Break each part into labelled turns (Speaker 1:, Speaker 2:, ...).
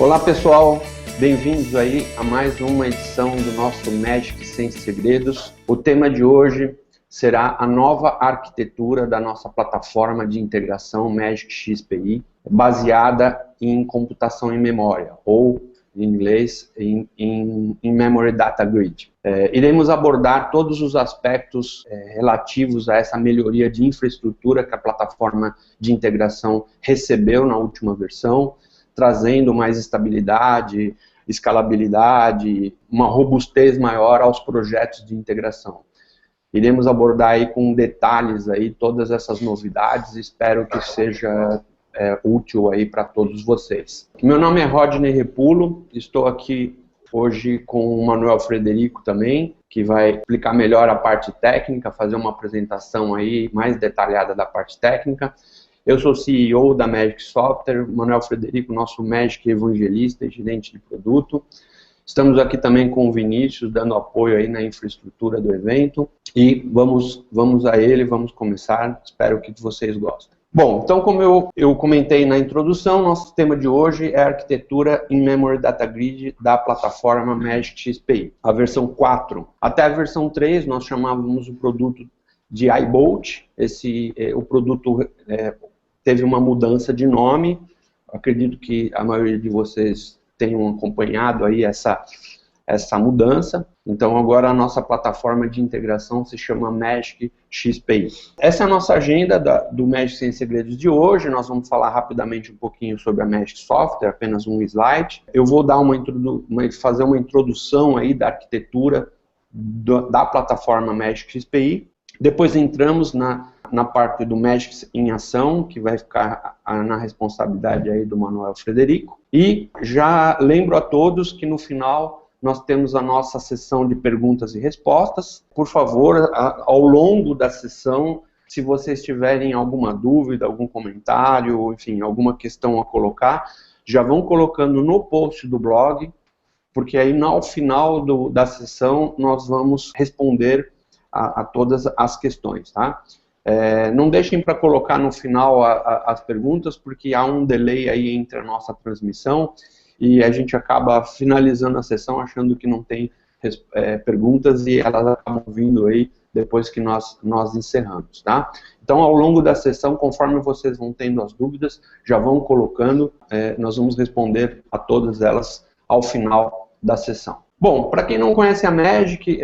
Speaker 1: Olá pessoal, bem-vindos aí a mais uma edição do nosso Magic Sem Segredos. O tema de hoje será a nova arquitetura da nossa plataforma de integração Magic XPI, baseada em computação em memória, ou em inglês, em Memory Data Grid. Iremos abordar todos os aspectos relativos a essa melhoria de infraestrutura que a plataforma de integração recebeu na última versão, trazendo mais estabilidade, escalabilidade, uma robustez maior aos projetos de integração. Iremos abordar aí com detalhes aí todas essas novidades, espero que seja útil aí para todos vocês. Meu nome é Rodney Repulo, estou aqui hoje com o Manuel Frederico também, que vai explicar melhor a parte técnica, fazer uma apresentação aí mais detalhada da parte técnica. Eu sou CEO da Magic Software, Manuel Frederico, nosso Magic evangelista e gerente de produto. Estamos aqui também com o Vinícius, dando apoio aí na infraestrutura do evento. E vamos a ele, vamos começar, espero que vocês gostem. Bom, então como eu comentei na introdução, nosso tema de hoje é a arquitetura em Memory Data Grid da plataforma Magic XPI, a versão 4. Até a versão 3 nós chamávamos o produto de iBolt, o produto teve uma mudança de nome, acredito que a maioria de vocês tenham acompanhado aí essa mudança. Então agora a nossa plataforma de integração se chama Magic XPI. Essa é a nossa agenda do Magic Sem Segredos de hoje. Nós vamos falar rapidamente um pouquinho sobre a Magic Software, apenas um slide. Eu vou dar fazer uma introdução aí da arquitetura da plataforma Magic XPI. Depois entramos na parte do Magic em Ação, que vai ficar na responsabilidade aí do Manuel Frederico. E já lembro a todos que no final nós temos a nossa sessão de perguntas e respostas. Por favor, ao longo da sessão, se vocês tiverem alguma dúvida, algum comentário, enfim, alguma questão a colocar, já vão colocando no post do blog, porque aí no final da sessão nós vamos responder a todas as questões, tá? Não deixem para colocar no final as perguntas, porque há um delay aí entre a nossa transmissão e a gente acaba finalizando a sessão achando que não tem perguntas e elas acabam vindo aí depois que nós encerramos, tá? Então, ao longo da sessão, conforme vocês vão tendo as dúvidas, já vão colocando, nós vamos responder a todas elas ao final da sessão. Bom, para quem não conhece a Magic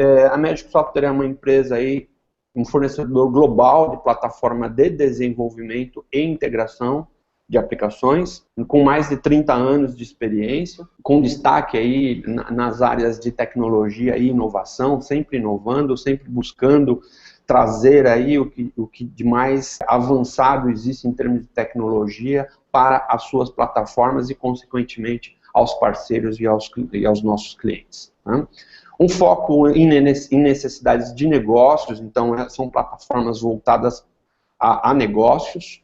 Speaker 1: Software é uma empresa aí, um fornecedor global de plataforma de desenvolvimento e integração de aplicações, com mais de 30 anos de experiência, com destaque aí nas áreas de tecnologia e inovação, sempre inovando, sempre buscando trazer aí o que de mais avançado existe em termos de tecnologia para as suas plataformas e, consequentemente, aos parceiros e aos nossos clientes. Né? Um foco em necessidades de negócios, então são plataformas voltadas a negócios.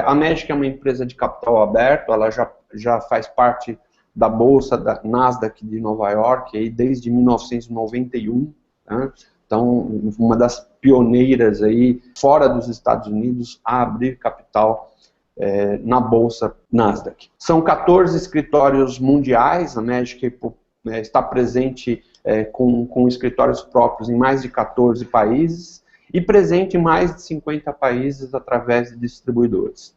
Speaker 1: A Magic é uma empresa de capital aberto, ela já faz parte da bolsa da Nasdaq de Nova York aí desde 1991, né? Então uma das pioneiras aí fora dos Estados Unidos a abrir capital na bolsa Nasdaq. São 14 escritórios mundiais, a Magic está presente com escritórios próprios em mais de 14 países, e presente em mais de 50 países através de distribuidores.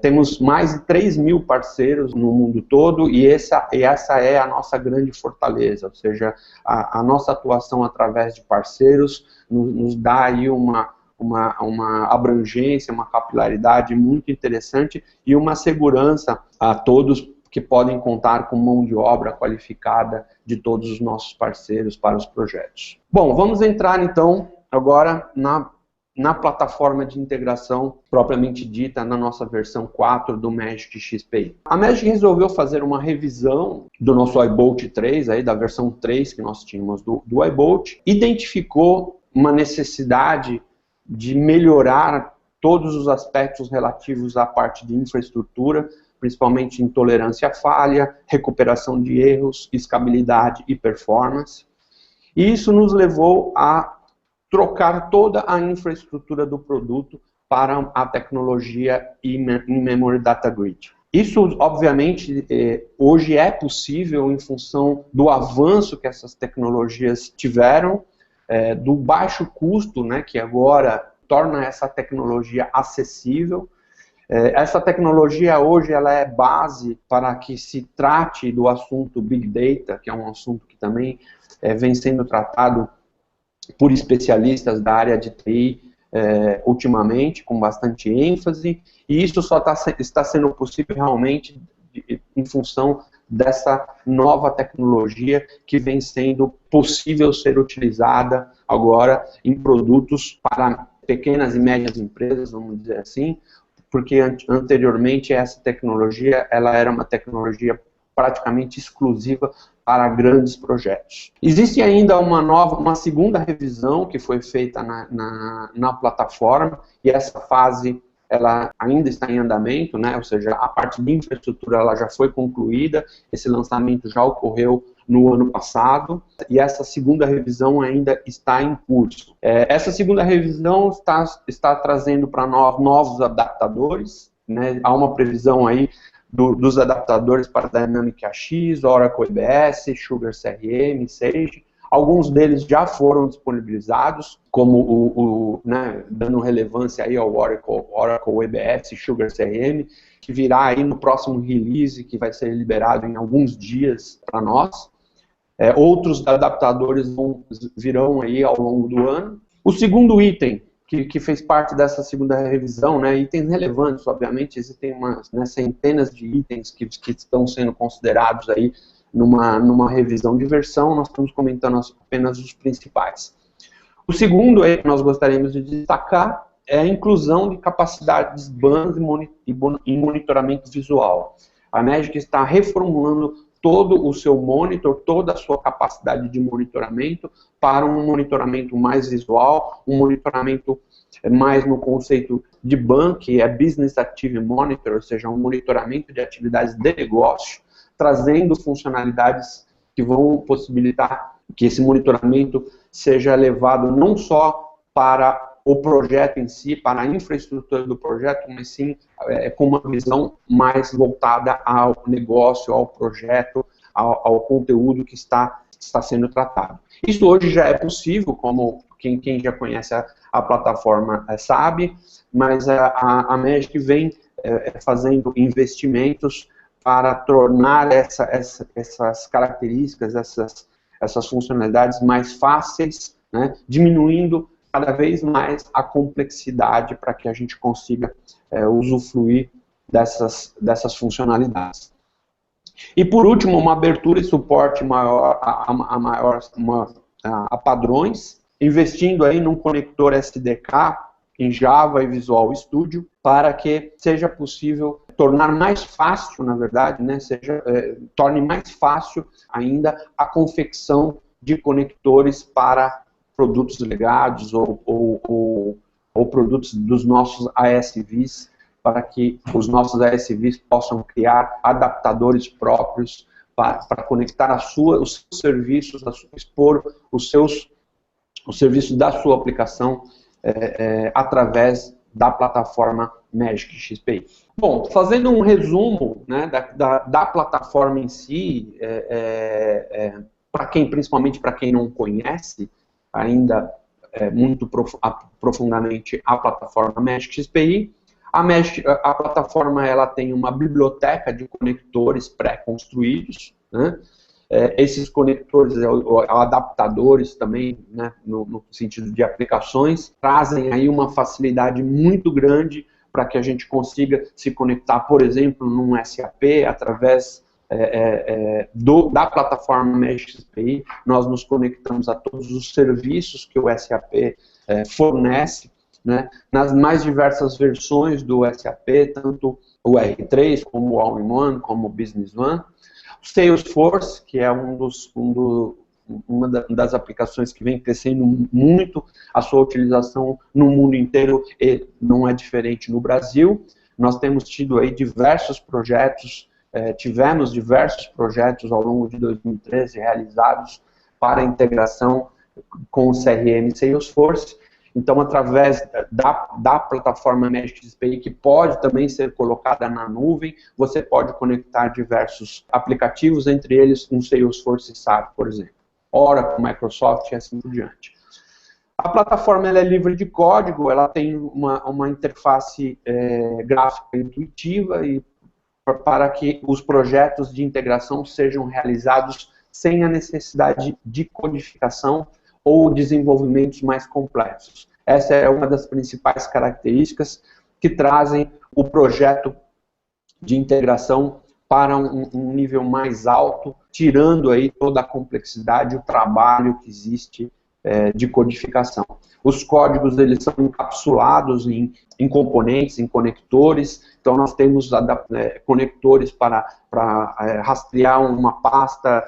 Speaker 1: Temos mais de 3.000 parceiros no mundo todo e essa é a nossa grande fortaleza, ou seja, a nossa atuação através de parceiros nos dá aí uma abrangência, uma capilaridade muito interessante e uma segurança a todos que podem contar com mão de obra qualificada de todos os nossos parceiros para os projetos. Bom, vamos entrar então agora na plataforma de integração propriamente dita, na nossa versão 4 do Magic XPI. A Magic resolveu fazer uma revisão do nosso iBolt 3, aí, da versão 3 que nós tínhamos do iBolt, identificou uma necessidade de melhorar todos os aspectos relativos à parte de infraestrutura, principalmente em tolerância à falha, recuperação de erros, escalabilidade e performance. E isso nos levou a trocar toda a infraestrutura do produto para a tecnologia em Memory Data Grid. Isso, obviamente, hoje é possível em função do avanço que essas tecnologias tiveram, do baixo custo, né, que agora torna essa tecnologia acessível. Essa tecnologia hoje ela é base para que se trate do assunto Big Data, que é um assunto que também vem sendo tratado por especialistas da área de TI ultimamente, com bastante ênfase, e isso só está sendo possível realmente em função dessa nova tecnologia que vem sendo possível ser utilizada agora em produtos para pequenas e médias empresas, vamos dizer assim, porque anteriormente essa tecnologia ela era uma tecnologia praticamente exclusiva para grandes projetos. Existe ainda uma segunda revisão que foi feita na plataforma, e essa fase ela ainda está em andamento, né? Ou seja, a parte de infraestrutura ela já foi concluída, esse lançamento já ocorreu no ano passado, e essa segunda revisão ainda está em curso. Essa segunda revisão está trazendo para nós novos adaptadores, né? Há uma previsão aí dos adaptadores para Dynamics AX, Oracle EBS, Sugar CRM, Sage. Alguns deles já foram disponibilizados, como né, dando relevância aí ao Oracle EBS, Sugar CRM, que virá aí no próximo release, que vai ser liberado em alguns dias para nós. Outros adaptadores virão aí ao longo do ano. O segundo item, que fez parte dessa segunda revisão, né, itens relevantes, obviamente, existem centenas de itens que estão sendo considerados aí numa revisão de versão, nós estamos comentando apenas os principais. O segundo que nós gostaríamos de destacar é a inclusão de capacidades BAN e monitoramento visual. A Magic está reformulando todo o seu monitor, toda a sua capacidade de monitoramento para um monitoramento mais visual, um monitoramento mais no conceito de BAN, que é Business Active Monitor, ou seja, um monitoramento de atividades de negócio, trazendo funcionalidades que vão possibilitar que esse monitoramento seja levado não só para o projeto em si, para a infraestrutura do projeto, mas sim com uma visão mais voltada ao negócio, ao projeto, ao conteúdo que está sendo tratado. Isso hoje já é possível, como quem já conhece a plataforma sabe, mas a Magic vem fazendo investimentos para tornar essas características, essas funcionalidades mais fáceis, né, diminuindo cada vez mais a complexidade para que a gente consiga usufruir dessas funcionalidades. E por último, uma abertura e suporte maior a padrões, investindo aí num conector SDK em Java e Visual Studio, para que seja possível tornar mais fácil, na verdade, né, torne mais fácil ainda a confecção de conectores para produtos legados ou produtos dos nossos ASVs, para que os nossos ASVs possam criar adaptadores próprios para conectar os seus serviços, expor os serviços da sua aplicação através da plataforma Magic XPI. Bom, fazendo um resumo, né, da plataforma em si, principalmente para quem não conhece ainda muito profundamente a plataforma Magic XPI, a plataforma ela tem uma biblioteca de conectores pré-construídos, né? Esses conectores, adaptadores também, né, no sentido de aplicações, trazem aí uma facilidade muito grande para que a gente consiga se conectar, por exemplo, num SAP, através da plataforma Magic XPI. Nós nos conectamos a todos os serviços que o SAP fornece, né, nas mais diversas versões do SAP, tanto o R3, como o All-in-One, como o Business One. Salesforce, que é uma das aplicações que vem crescendo muito a sua utilização no mundo inteiro e não é diferente no Brasil. Nós temos tido aí diversos projetos, tivemos diversos projetos ao longo de 2013 realizados para integração com o CRM Salesforce, Então, através da plataforma Magic SPI, que pode também ser colocada na nuvem, você pode conectar diversos aplicativos, entre eles um Salesforce SAP, por exemplo, Oracle, Microsoft e assim por diante. A plataforma ela é livre de código, ela tem uma interface gráfica intuitiva e para que os projetos de integração sejam realizados sem a necessidade de codificação ou desenvolvimentos mais complexos. Essa é uma das principais características que trazem o projeto de integração para um nível mais alto, tirando aí toda a complexidade, o trabalho que existe de codificação. Os códigos eles são encapsulados em componentes, em conectores, então nós temos conectores para rastrear uma pasta,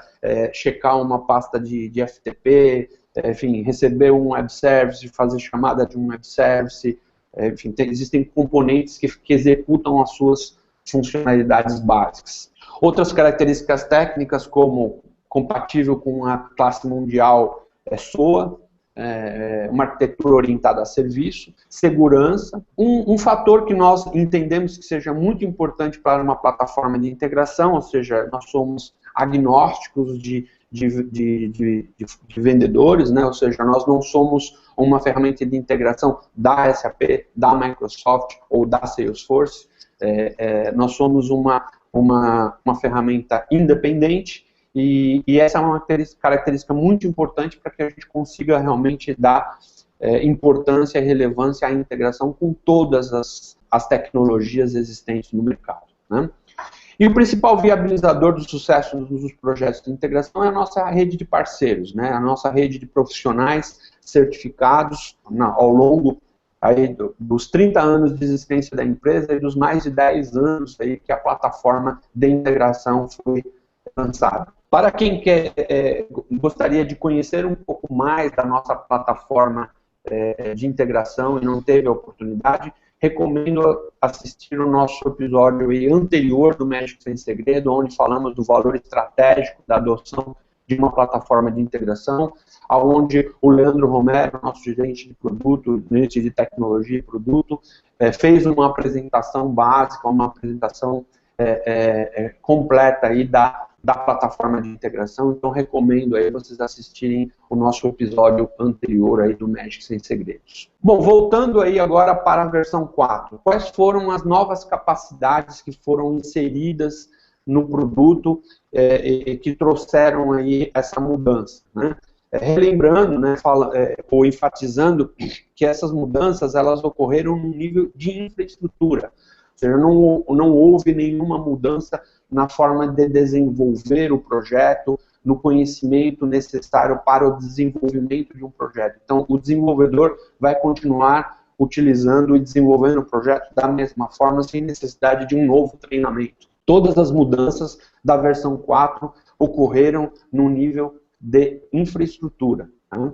Speaker 1: checar uma pasta de FTP, enfim, receber um web service, fazer chamada de um web service, enfim, existem componentes que executam as suas funcionalidades básicas. Outras características técnicas, como compatível com a classe mundial SOA, uma arquitetura orientada a serviço, segurança. Um fator que nós entendemos que seja muito importante para uma plataforma de integração, ou seja, nós somos agnósticos de vendedores, né? Ou seja, nós não somos uma ferramenta de integração da SAP, da Microsoft ou da Salesforce, nós somos uma ferramenta independente. E essa é uma característica muito importante para que a gente consiga realmente dar importância e relevância à integração com todas as tecnologias existentes no mercado, né? E o principal viabilizador do sucesso dos projetos de integração é a nossa rede de parceiros, né? A nossa rede de profissionais certificados ao longo aí dos 30 anos de existência da empresa e dos mais de 10 anos aí que a plataforma de integração foi lançada. Para quem gostaria de conhecer um pouco mais da nossa plataforma de integração e não teve a oportunidade, recomendo assistir o nosso episódio anterior do Magic Sem Segredo, onde falamos do valor estratégico da adoção de uma plataforma de integração, onde o Leandro Romero, nosso gerente de produto, gerente de tecnologia e produto, fez uma apresentação básica, uma apresentação completa aí da plataforma de integração. Então recomendo aí vocês assistirem o nosso episódio anterior aí do Magic Sem Segredos. Bom, voltando aí agora para a versão 4. Quais foram as novas capacidades que foram inseridas no produto que trouxeram aí essa mudança, né? Relembrando, né, ou enfatizando que essas mudanças elas ocorreram no nível de infraestrutura. Ou seja, não houve nenhuma mudança na forma de desenvolver o projeto, no conhecimento necessário para o desenvolvimento de um projeto. Então, o desenvolvedor vai continuar utilizando e desenvolvendo o projeto da mesma forma, sem necessidade de um novo treinamento. Todas as mudanças da versão 4 ocorreram no nível de infraestrutura, tá?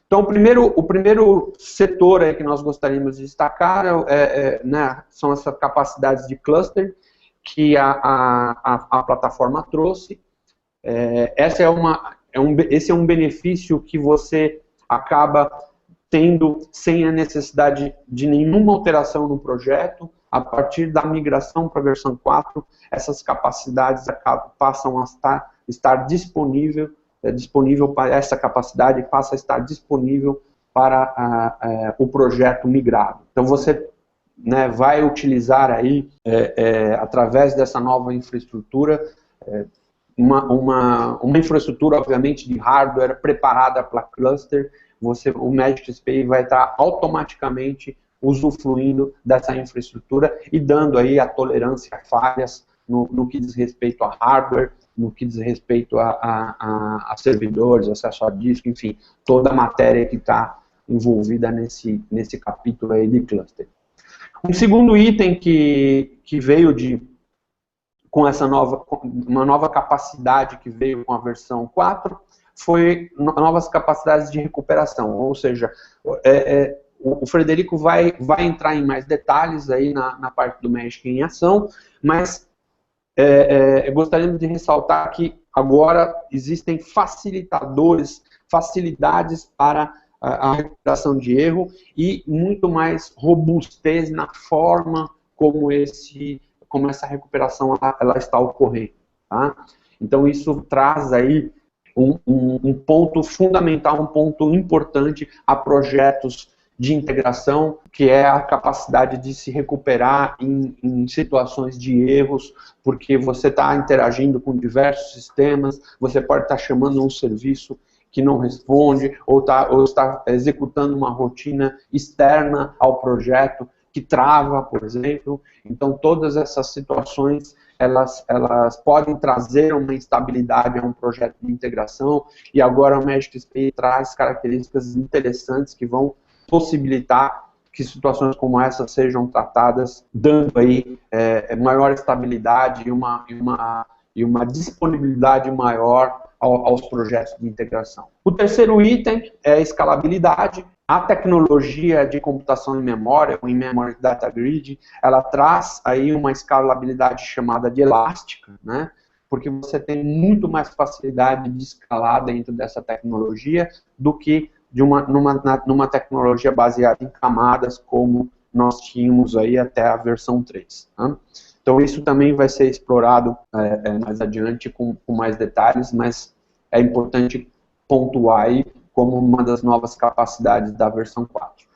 Speaker 1: Então, o primeiro setor aí que nós gostaríamos de destacar né, são essas capacidades de cluster que a plataforma trouxe. Esse é um benefício que você acaba tendo sem a necessidade de nenhuma alteração no projeto. A partir da migração para a versão 4, essas capacidades passam a estar disponível para essa capacidade, passa a estar disponível para o projeto migrado. Então você, né, vai utilizar aí, através dessa nova infraestrutura, uma infraestrutura, obviamente, de hardware preparada para cluster. O Magic SPI vai estar automaticamente usufruindo dessa infraestrutura e dando aí a tolerância a falhas no que diz respeito a hardware, no que diz respeito a servidores, acesso a disco, enfim, toda a matéria que está envolvida nesse capítulo aí de cluster. Um segundo item que veio com uma nova capacidade que veio com a versão 4 foi novas capacidades de recuperação, ou seja, o Frederico vai entrar em mais detalhes aí na parte do Magic em ação, mas gostaríamos de ressaltar que agora existem facilidades para a recuperação de erro e muito mais robustez na forma como essa recuperação ela está ocorrendo. Tá? Então isso traz aí um ponto fundamental, um ponto importante a projetos de integração, que é a capacidade de se recuperar em situações de erros, porque você está interagindo com diversos sistemas, você pode estar chamando um serviço que não responde, ou está executando uma rotina externa ao projeto, que trava, por exemplo. Então, todas essas situações, elas podem trazer uma instabilidade a um projeto de integração, e agora o Magic SPI traz características interessantes que vão possibilitar que situações como essa sejam tratadas, dando aí maior estabilidade e uma disponibilidade maior aos projetos de integração. O terceiro item é a escalabilidade. A tecnologia de computação em memória, o In-Memory Data Grid, ela traz aí uma escalabilidade chamada de elástica, né? Porque você tem muito mais facilidade de escalar dentro dessa tecnologia do que numa tecnologia baseada em camadas, como nós tínhamos aí até a versão 3. Tá? Então isso também vai ser explorado mais adiante com mais detalhes, mas é importante pontuar aí como uma das novas capacidades da versão 4.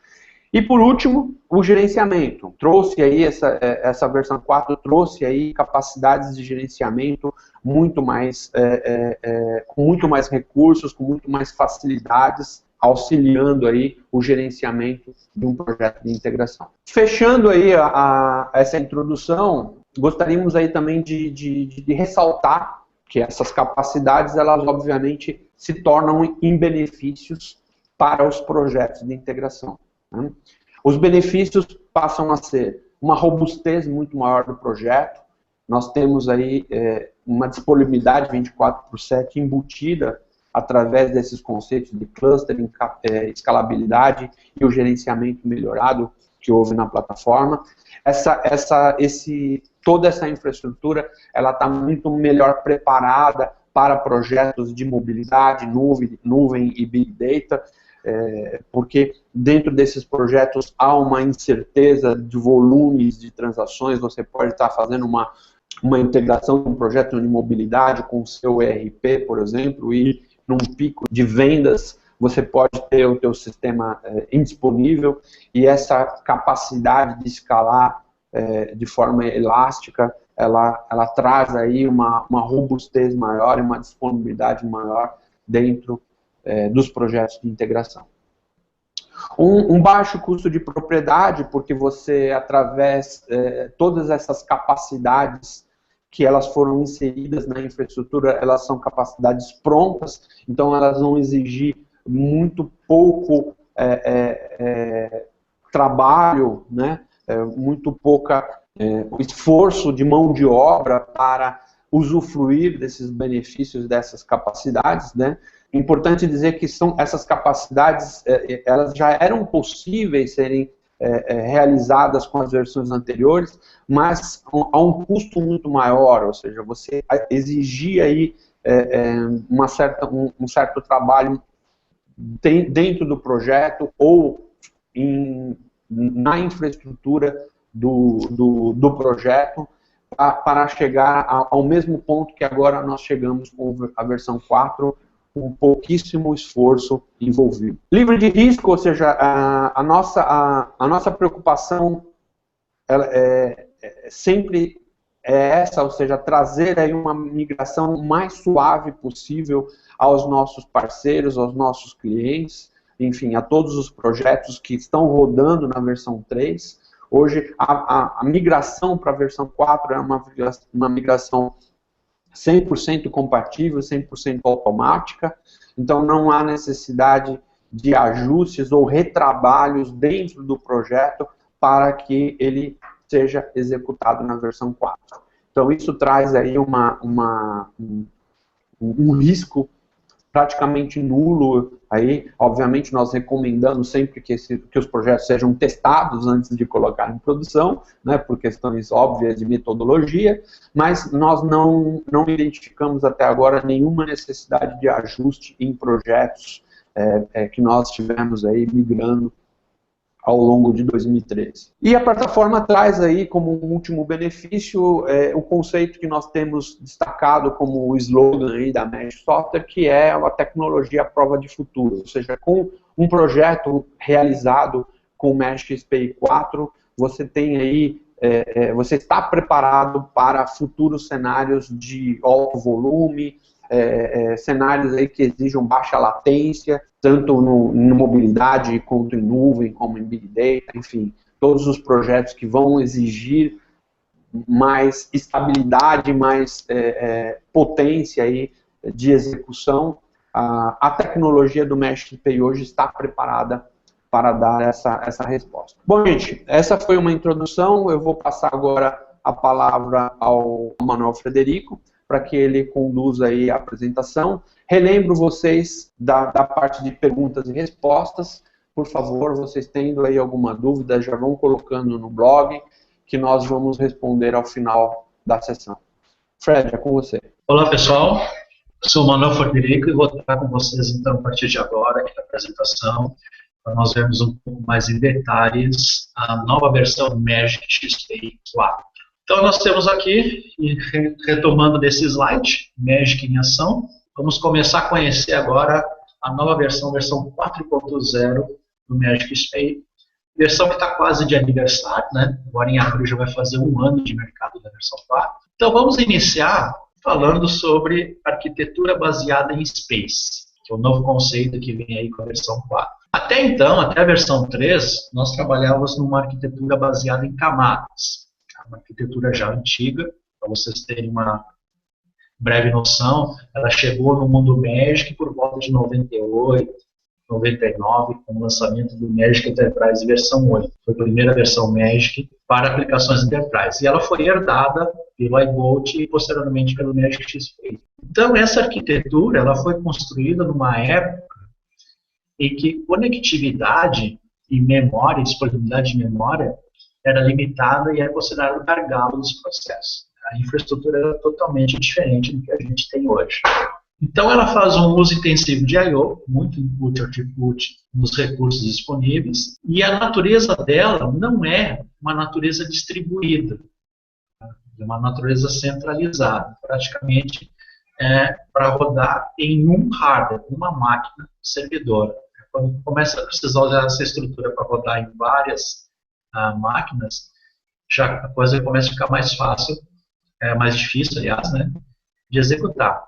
Speaker 1: E por último, o gerenciamento. Trouxe aí, essa versão 4 trouxe aí capacidades de gerenciamento muito mais, com muito mais recursos, com muito mais facilidades, auxiliando aí o gerenciamento de um projeto de integração. Fechando aí essa introdução, gostaríamos aí também de ressaltar que essas capacidades, elas obviamente se tornam em benefícios para os projetos de integração. Né? Os benefícios passam a ser uma robustez muito maior do projeto, nós temos aí uma disponibilidade 24/7 embutida através desses conceitos de clustering, escalabilidade e o gerenciamento melhorado que houve na plataforma. Toda essa infraestrutura ela está muito melhor preparada para projetos de mobilidade, nuvem e Big Data, porque dentro desses projetos há uma incerteza de volumes de transações, você pode estar fazendo uma integração de um projeto de mobilidade com o seu ERP, por exemplo, e num pico de vendas, você pode ter o teu sistema indisponível, e essa capacidade de escalar de forma elástica, ela traz aí uma robustez maior e uma disponibilidade maior dentro dos projetos de integração. Um baixo custo de propriedade, porque você, através todas essas capacidades que elas foram inseridas na infraestrutura, elas são capacidades prontas, então elas vão exigir muito pouco trabalho, né? Muito pouca esforço de mão de obra para usufruir desses benefícios dessas capacidades, né? Importante dizer que essas capacidades, elas já eram possíveis serem realizadas com as versões anteriores, mas a um custo muito maior, ou seja, você exigia aí um certo trabalho dentro do projeto ou na infraestrutura do projeto para chegar ao mesmo ponto que agora nós chegamos com a versão 4, com pouquíssimo esforço envolvido. Livre de risco, ou seja, a nossa preocupação sempre é essa, ou seja, trazer aí uma migração mais suave possível aos nossos parceiros, aos nossos clientes, enfim, a todos os projetos que estão rodando na versão 3. Hoje, a migração para a versão 4 é uma migração 100% compatível, 100% automática, então não há necessidade de ajustes ou retrabalhos dentro do projeto para que ele seja executado na versão 4. Então isso traz aí um risco praticamente nulo. Aí, obviamente, nós recomendamos sempre que os projetos sejam testados antes de colocar em produção, né, por questões óbvias de metodologia, mas nós não identificamos até agora nenhuma necessidade de ajuste em projetos que nós tivemos aí migrando ao longo de 2013. E a plataforma traz aí como um último benefício o conceito que nós temos destacado como o slogan aí da Magic Software, que é a tecnologia à prova de futuro, ou seja, com um projeto realizado com o Magic SPI 4, você tem aí, você está preparado para futuros cenários de alto volume, cenários aí que exijam baixa latência, tanto no mobilidade quanto em nuvem, como em Big Data, enfim, todos os projetos que vão exigir mais estabilidade, mais potência aí de execução. A tecnologia do Magic SPI hoje está preparada para dar essa resposta. Bom, gente, essa foi uma introdução. Eu vou passar agora a palavra ao Manuel Frederico, para que ele conduza aí a apresentação. Relembro vocês da parte de perguntas e respostas. Por favor, vocês tendo aí alguma dúvida, já vão colocando no blog, que nós vamos responder ao final da sessão. Fred, é com você.
Speaker 2: Olá, pessoal. Eu sou o Manuel Frederico e vou estar com vocês, então, a partir de agora, aqui na apresentação, para nós vermos um pouco mais em detalhes a nova versão Magic SPI 4. Então, nós temos aqui, retomando desse slide, Magic em ação, vamos começar a conhecer agora a nova versão 4.0 do Magic SPI, versão que está quase de aniversário, né? Agora em abril já vai fazer 1 ano de mercado da versão 4. Então, vamos iniciar falando sobre arquitetura baseada em Space, que é o novo conceito que vem aí com a versão 4. Até então, até a versão 3, nós trabalhávamos numa arquitetura baseada em camadas. Uma arquitetura já antiga, para vocês terem uma breve noção, ela chegou no mundo Magic por volta de 98, 99, com o lançamento do Magic Enterprise versão 8. Foi a primeira versão Magic para aplicações Enterprise. E ela foi herdada pelo iBolt e posteriormente pelo Magic SPI. Então, essa arquitetura ela foi construída numa época em que conectividade e memória, disponibilidade de memória, era limitada e era considerado o gargalo dos processos. A infraestrutura era totalmente diferente do que a gente tem hoje. Então, ela faz um uso intensivo de I/O, muito input e output nos recursos disponíveis, e a natureza dela não é uma natureza distribuída, é uma natureza centralizada, praticamente para rodar em um hardware, uma máquina servidora. Quando começa a precisar usar essa estrutura para rodar em várias máquinas, já a coisa começa a ficar mais fácil, mais difícil, aliás, né, de executar.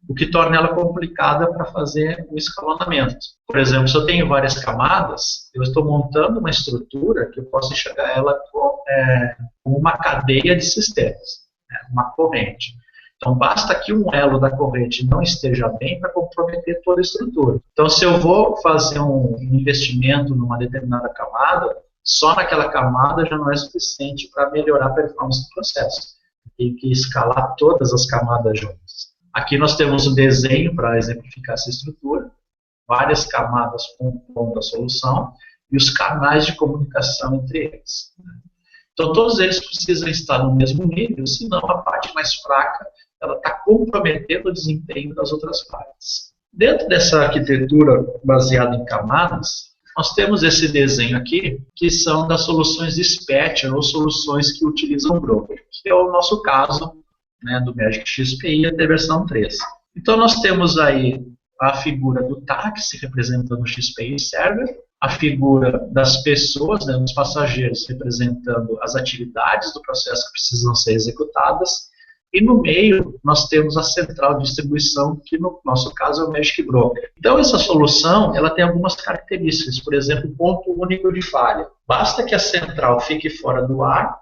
Speaker 2: O que torna ela complicada para fazer o escalonamento. Por exemplo, se eu tenho várias camadas, eu estou montando uma estrutura que eu posso enxergar ela como uma cadeia de sistemas, uma corrente. Então, basta que um elo da corrente não esteja bem para comprometer toda a estrutura. Então, se eu vou fazer um investimento numa determinada camada, só naquela camada já não é suficiente para melhorar a performance do processo. Tem que escalar todas as camadas juntas. Aqui nós temos um desenho para exemplificar essa estrutura, várias camadas compondo a solução e os canais de comunicação entre eles. Então, todos eles precisam estar no mesmo nível, senão a parte mais fraca ela está comprometendo o desempenho das outras partes. Dentro dessa arquitetura baseada em camadas, nós temos esse desenho aqui, que são das soluções dispatcher, ou soluções que utilizam broker, que é o nosso caso, né, do Magic SPI até a versão 3. Então, nós temos aí a figura do táxi, representando o SPI Server, a figura das pessoas, né, dos passageiros, representando as atividades do processo que precisam ser executadas, e no meio nós temos a central de distribuição, que no nosso caso é o Magic Broker. Então essa solução ela tem algumas características, por exemplo, ponto único de falha. Basta que a central fique fora do ar,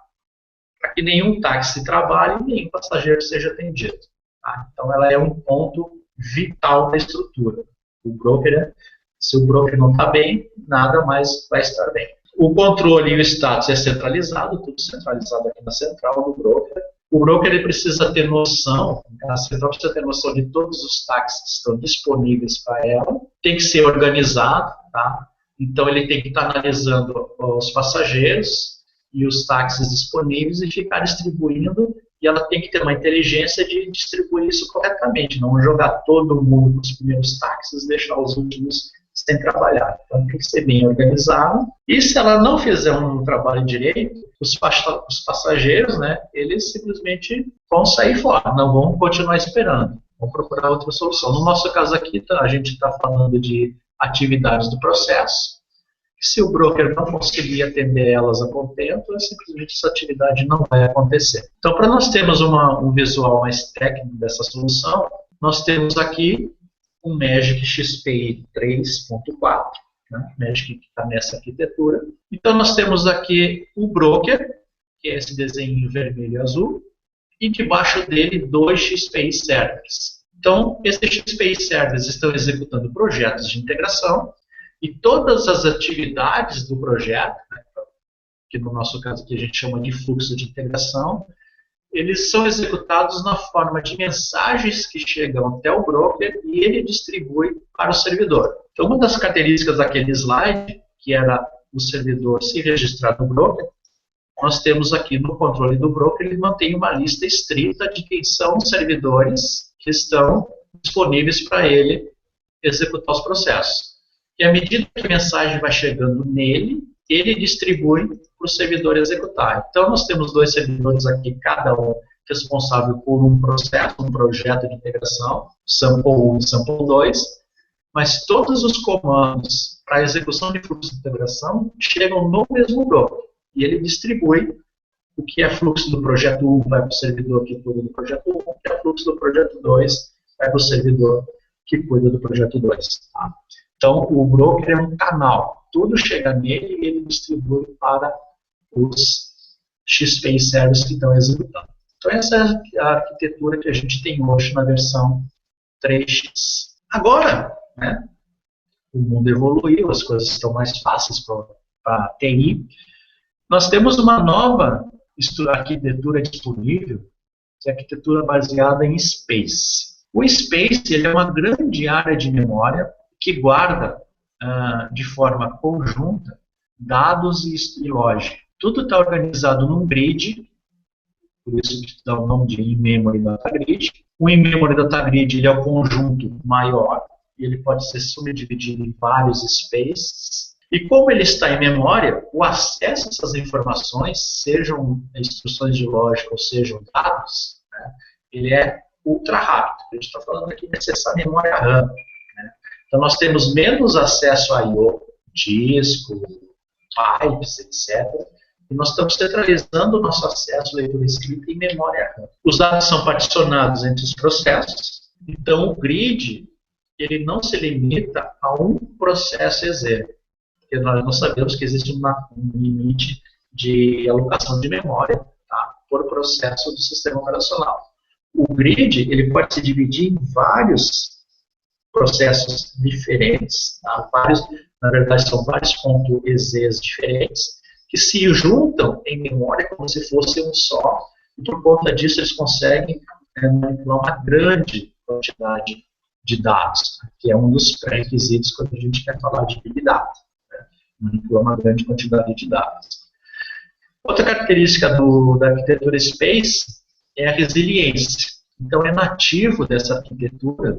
Speaker 2: para que nenhum táxi trabalhe e nenhum passageiro seja atendido. Tá? Então ela é um ponto vital da estrutura. O broker, se o broker não está bem, nada mais vai estar bem. O controle e o status é centralizado, tudo centralizado aqui na central do broker. O broker ele precisa ter noção, a central precisa ter noção de todos os táxis que estão disponíveis para ela, tem que ser organizado, tá? Então ele tem que estar analisando os passageiros e os táxis disponíveis e ficar distribuindo, e ela tem que ter uma inteligência de distribuir isso corretamente, não jogar todo mundo nos primeiros táxis e deixar os últimos sem trabalhar. Então tem que ser bem organizado. E se ela não fizer um trabalho direito, os passageiros, né, eles simplesmente vão sair fora, não vão continuar esperando, vão procurar outra solução. No nosso caso aqui, a gente está falando de atividades do processo. Se o broker não conseguir atender elas a contento, simplesmente essa atividade não vai acontecer. Então, para nós termos um visual mais técnico dessa solução, nós temos aqui um Magic XPI 3.4, né? Magic que está nessa arquitetura. Então, nós temos aqui o broker, que é esse desenho vermelho e azul, e debaixo dele 2 XPI servers. Então, esses XPI servers estão executando projetos de integração, e todas as atividades do projeto, né, que no nosso caso aqui a gente chama de fluxo de integração, eles são executados na forma de mensagens que chegam até o broker e ele distribui para o servidor. Então, uma das características daquele slide, que era o servidor se registrar no broker, nós temos aqui no controle do broker, ele mantém uma lista estrita de quem são os servidores que estão disponíveis para ele executar os processos. E à medida que a mensagem vai chegando nele, ele distribui para o servidor executar. Então, nós temos 2 servidores aqui, cada um responsável por um processo, um projeto de integração, sample 1 e sample 2, mas todos os comandos para a execução de fluxo de integração chegam no mesmo broker. E ele distribui o que é fluxo do projeto 1 vai para o servidor que cuida do projeto 1, o que é fluxo do projeto 2 vai para o servidor que cuida do projeto 2. Tá? Então, o broker é um canal. Tudo chega nele e ele distribui para os XPI servers que estão executando. Então, essa é a arquitetura que a gente tem hoje na versão 3x. Agora, né, o mundo evoluiu, as coisas estão mais fáceis para a TI. Nós temos uma nova arquitetura disponível, que é a arquitetura baseada em Space. O Space ele é uma grande área de memória que guarda de forma conjunta dados e lógica. Tudo está organizado num grid, por isso que dá o nome de In-Memory Data Grid. O In-Memory Data Grid ele é o conjunto maior, e ele pode ser subdividido em vários spaces. E como ele está em memória, o acesso a essas informações, sejam instruções de lógica ou sejam dados, né, ele é ultra rápido. A gente está falando aqui de acessar memória RAM. Então, nós temos menos acesso a I/O, disco, pipes, etc. E nós estamos centralizando o nosso acesso à leitura escrita em memória RAM. Os dados são particionados entre os processos. Então, o grid ele não se limita a um processo EZ. Porque nós não sabemos que existe um limite de alocação de memória, tá, por processo do sistema operacional. O grid ele pode se dividir em vários processos diferentes, tá? Na verdade são vários .ezs diferentes, que se juntam em memória como se fosse um só, e por conta disso eles conseguem manipular uma grande quantidade de dados, que é um dos pré-requisitos quando a gente quer falar de Big Data, né? Manipular uma grande quantidade de dados. Outra característica da arquitetura Space é a resiliência. Então é nativo dessa arquitetura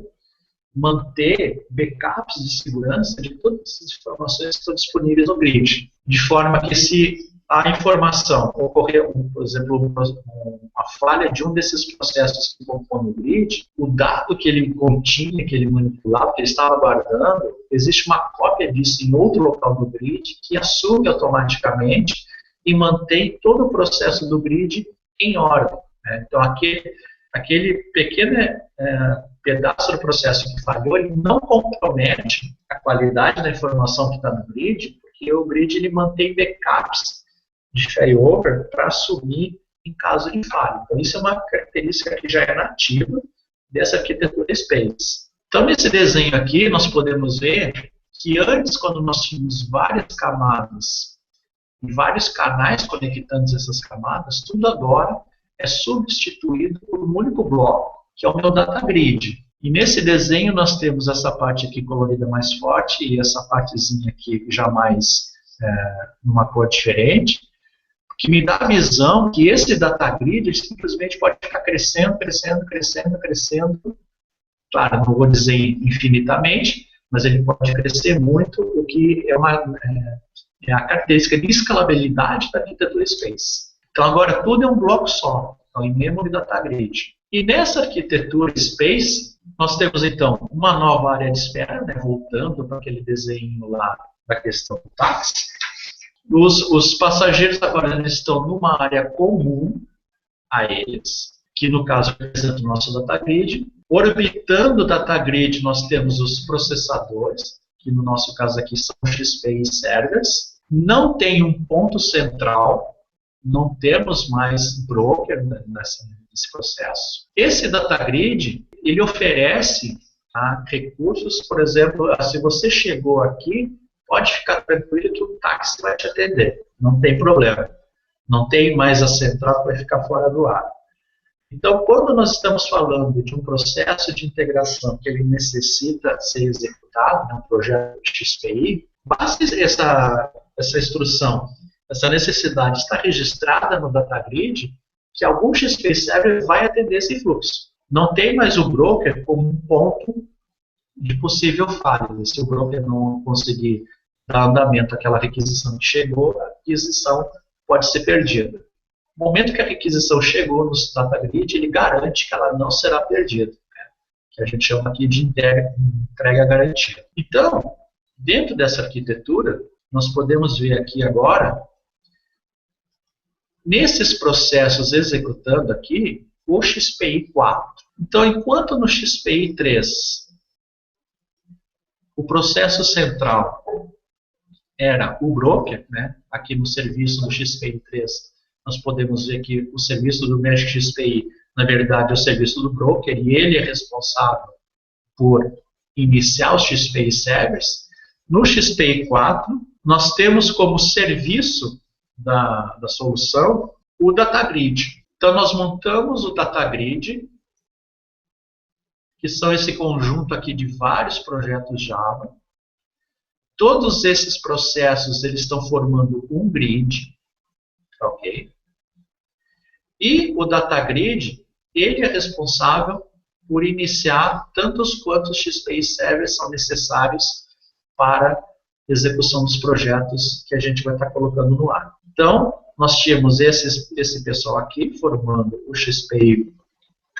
Speaker 2: manter backups de segurança de todas as informações que estão disponíveis no grid, de forma que se a informação ocorrer, por exemplo, uma falha de um desses processos que compõem o grid, o dado que ele continha, que ele manipulava, que ele estava guardando, existe uma cópia disso em outro local do grid que assume automaticamente e mantém todo o processo do grid em ordem, né? Então, aquele pequeno pedaço do processo que falhou, ele não compromete a qualidade da informação que está no grid, porque o grid ele mantém backups de failover para assumir em caso de falha. Então, isso é uma característica que já é nativa dessa arquitetura Space. Então, nesse desenho aqui, nós podemos ver que antes, quando nós tínhamos várias camadas e vários canais conectando essas camadas, tudo agora é substituído por um único bloco, que é o meu data grid. E nesse desenho nós temos essa parte aqui colorida mais forte e essa partezinha aqui já mais numa cor diferente, que me dá a visão que esse data grid simplesmente pode ficar crescendo, crescendo, crescendo, crescendo. Claro, não vou dizer infinitamente, mas ele pode crescer muito, o que é a característica de escalabilidade da arquitetura Space. Então agora tudo é um bloco só, então in-memory data grid. E nessa arquitetura Space, nós temos então uma nova área de espera, né, voltando para aquele desenho lá da questão do táxi. Os passageiros agora estão numa área comum a eles, que no caso representa o nosso data grid. Orbitando o data grid, nós temos os processadores, que no nosso caso aqui são XPI servers. Não tem um ponto central, não temos mais broker nesse processo. Esse data grid, ele oferece recursos, por exemplo, se você chegou aqui, pode ficar tranquilo que o táxi vai te atender, não tem problema. Não tem mais a central que vai ficar fora do ar. Então, quando nós estamos falando de um processo de integração que ele necessita ser executado, um projeto XPI, basta essa instrução, essa necessidade estar registrada no data grid, que algum XPI server vai atender esse fluxo. Não tem mais o broker como um ponto de possível falha. Se o broker não conseguir dar andamento àquela requisição que chegou, a requisição pode ser perdida. No momento que a requisição chegou no data grid, ele garante que ela não será perdida, né? Que a gente chama aqui de entrega garantida. Então, dentro dessa arquitetura, nós podemos ver aqui agora, nesses processos executando aqui, o XPI 4. Então, enquanto no XPI 3, o processo central era o broker, né? Aqui no serviço do XPI 3, nós podemos ver que o serviço do Magic XPI, na verdade, é o serviço do broker, e ele é responsável por iniciar os XPI servers. No XPI 4, nós temos como serviço da solução o data grid. Então, nós montamos o data grid, que são esse conjunto aqui de vários projetos Java. Todos esses processos, eles estão formando um grid, ok? E o data grid, ele é responsável por iniciar tantos quantos XPI servers são necessários para a execução dos projetos que a gente vai estar colocando no ar. Então, nós tínhamos esse pessoal aqui formando o XPI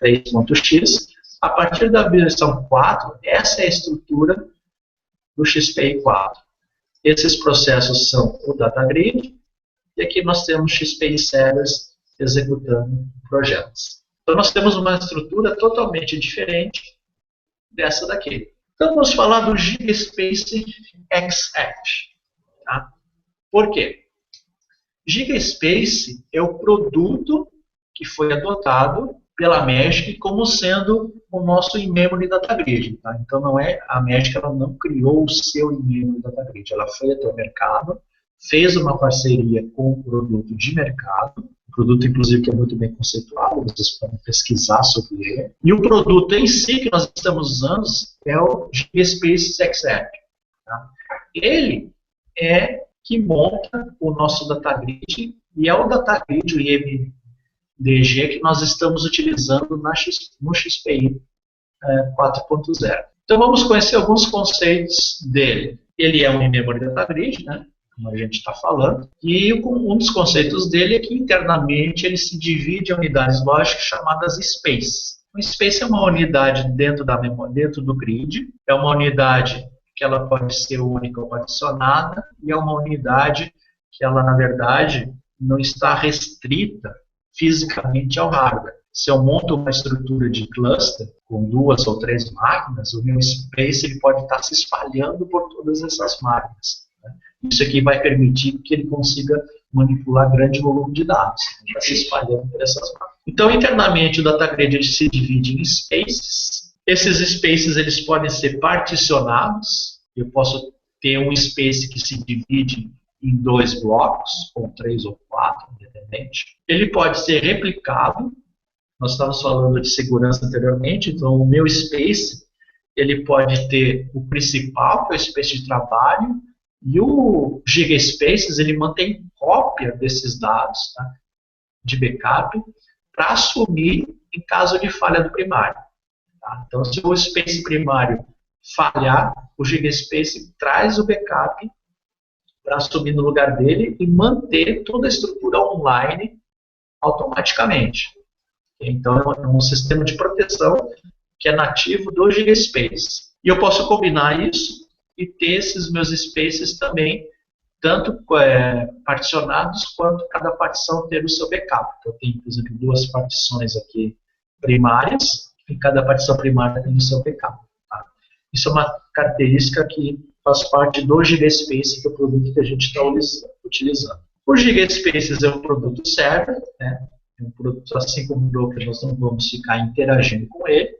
Speaker 2: 3.x. A partir da versão 4, essa é a estrutura do XPI 4. Esses processos são o data grid, e aqui nós temos XPI servers executando projetos. Então nós temos uma estrutura totalmente diferente dessa daqui. Então vamos falar do GigaSpace XAct. Tá? Por quê? GigaSpace é o produto que foi adotado pela Magic como sendo o nosso in-memory data grid. Tá? Então não é, a Magic ela não criou o seu in-memory data grid. Ela foi até o mercado, fez uma parceria com o produto de mercado, produto, inclusive, que é muito bem conceituado, vocês podem pesquisar sobre ele. E o produto em si que nós estamos usando é o GigaSpace XAct. Tá? Ele é que monta o nosso data grid, e é o data grid, o IMDG, que nós estamos utilizando no XPI 4.0. Então, vamos conhecer alguns conceitos dele. Ele é um in-memory data grid, né? Como a gente está falando, e um dos conceitos dele é que internamente ele se divide em unidades lógicas chamadas space. O space é uma unidade dentro da memória, dentro do grid, é uma unidade que ela pode ser única ou particionada, e é uma unidade que ela, na verdade, não está restrita fisicamente ao hardware. Se eu monto uma estrutura de cluster com 2 ou 3 máquinas, o meu space ele pode estar se espalhando por todas essas máquinas. Isso aqui vai permitir que ele consiga manipular grande volume de dados, para se espalhando por essas máquinas. Então, internamente, o data grid ele se divide em spaces. Esses spaces eles podem ser particionados. Eu posso ter um space que se divide em 2 blocos, ou 3 ou 4, independente. Ele pode ser replicado. Nós estávamos falando de segurança anteriormente, então o meu space ele pode ter o principal, que é o space de trabalho, e o GigaSpaces, ele mantém cópia desses dados, tá, de backup, para assumir em caso de falha do primário. Tá? Então, se o space primário falhar, o GigaSpace traz o backup para assumir no lugar dele e manter toda a estrutura online automaticamente. Então, é um sistema de proteção que é nativo do GigaSpace. E eu posso combinar isso e ter esses meus spaces também, tanto particionados, quanto cada partição ter o seu backup. Então, eu tenho, por exemplo, 2 partições aqui primárias, e cada partição primária tem o seu backup. Tá? Isso é uma característica que faz parte do GigaSpace, que é o produto que a gente está utilizando. O GigaSpaces é um produto server, né? É um produto assim como o Docker, nós não vamos ficar interagindo com ele,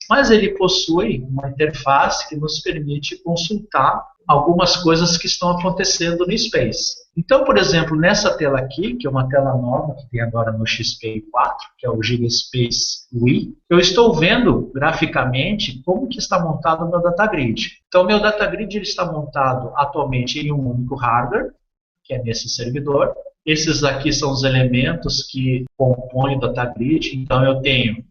Speaker 2: mas ele possui uma interface que nos permite consultar algumas coisas que estão acontecendo no Space. Então, por exemplo, nessa tela aqui, que é uma tela nova que tem agora no XPI4, que é o GigaSpace Wii, eu estou vendo graficamente como que está montado o meu DataGrid. Então, o meu DataGrid ele está montado atualmente em um único hardware, que é nesse servidor. Esses aqui são os elementos que compõem o DataGrid. Então, eu tenho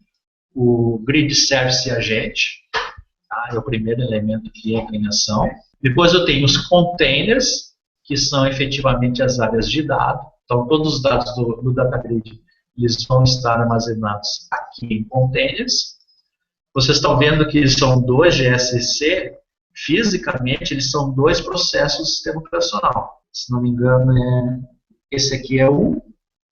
Speaker 2: o Grid Service Agent, tá? É o primeiro elemento que entra em ação. Depois eu tenho os containers, que são efetivamente as áreas de dados. Então, todos os dados do DataGrid eles vão estar armazenados aqui em containers. Vocês estão vendo que são 2 GSC. Fisicamente, eles são 2 processos do sistema operacional. Se não me engano, esse aqui é um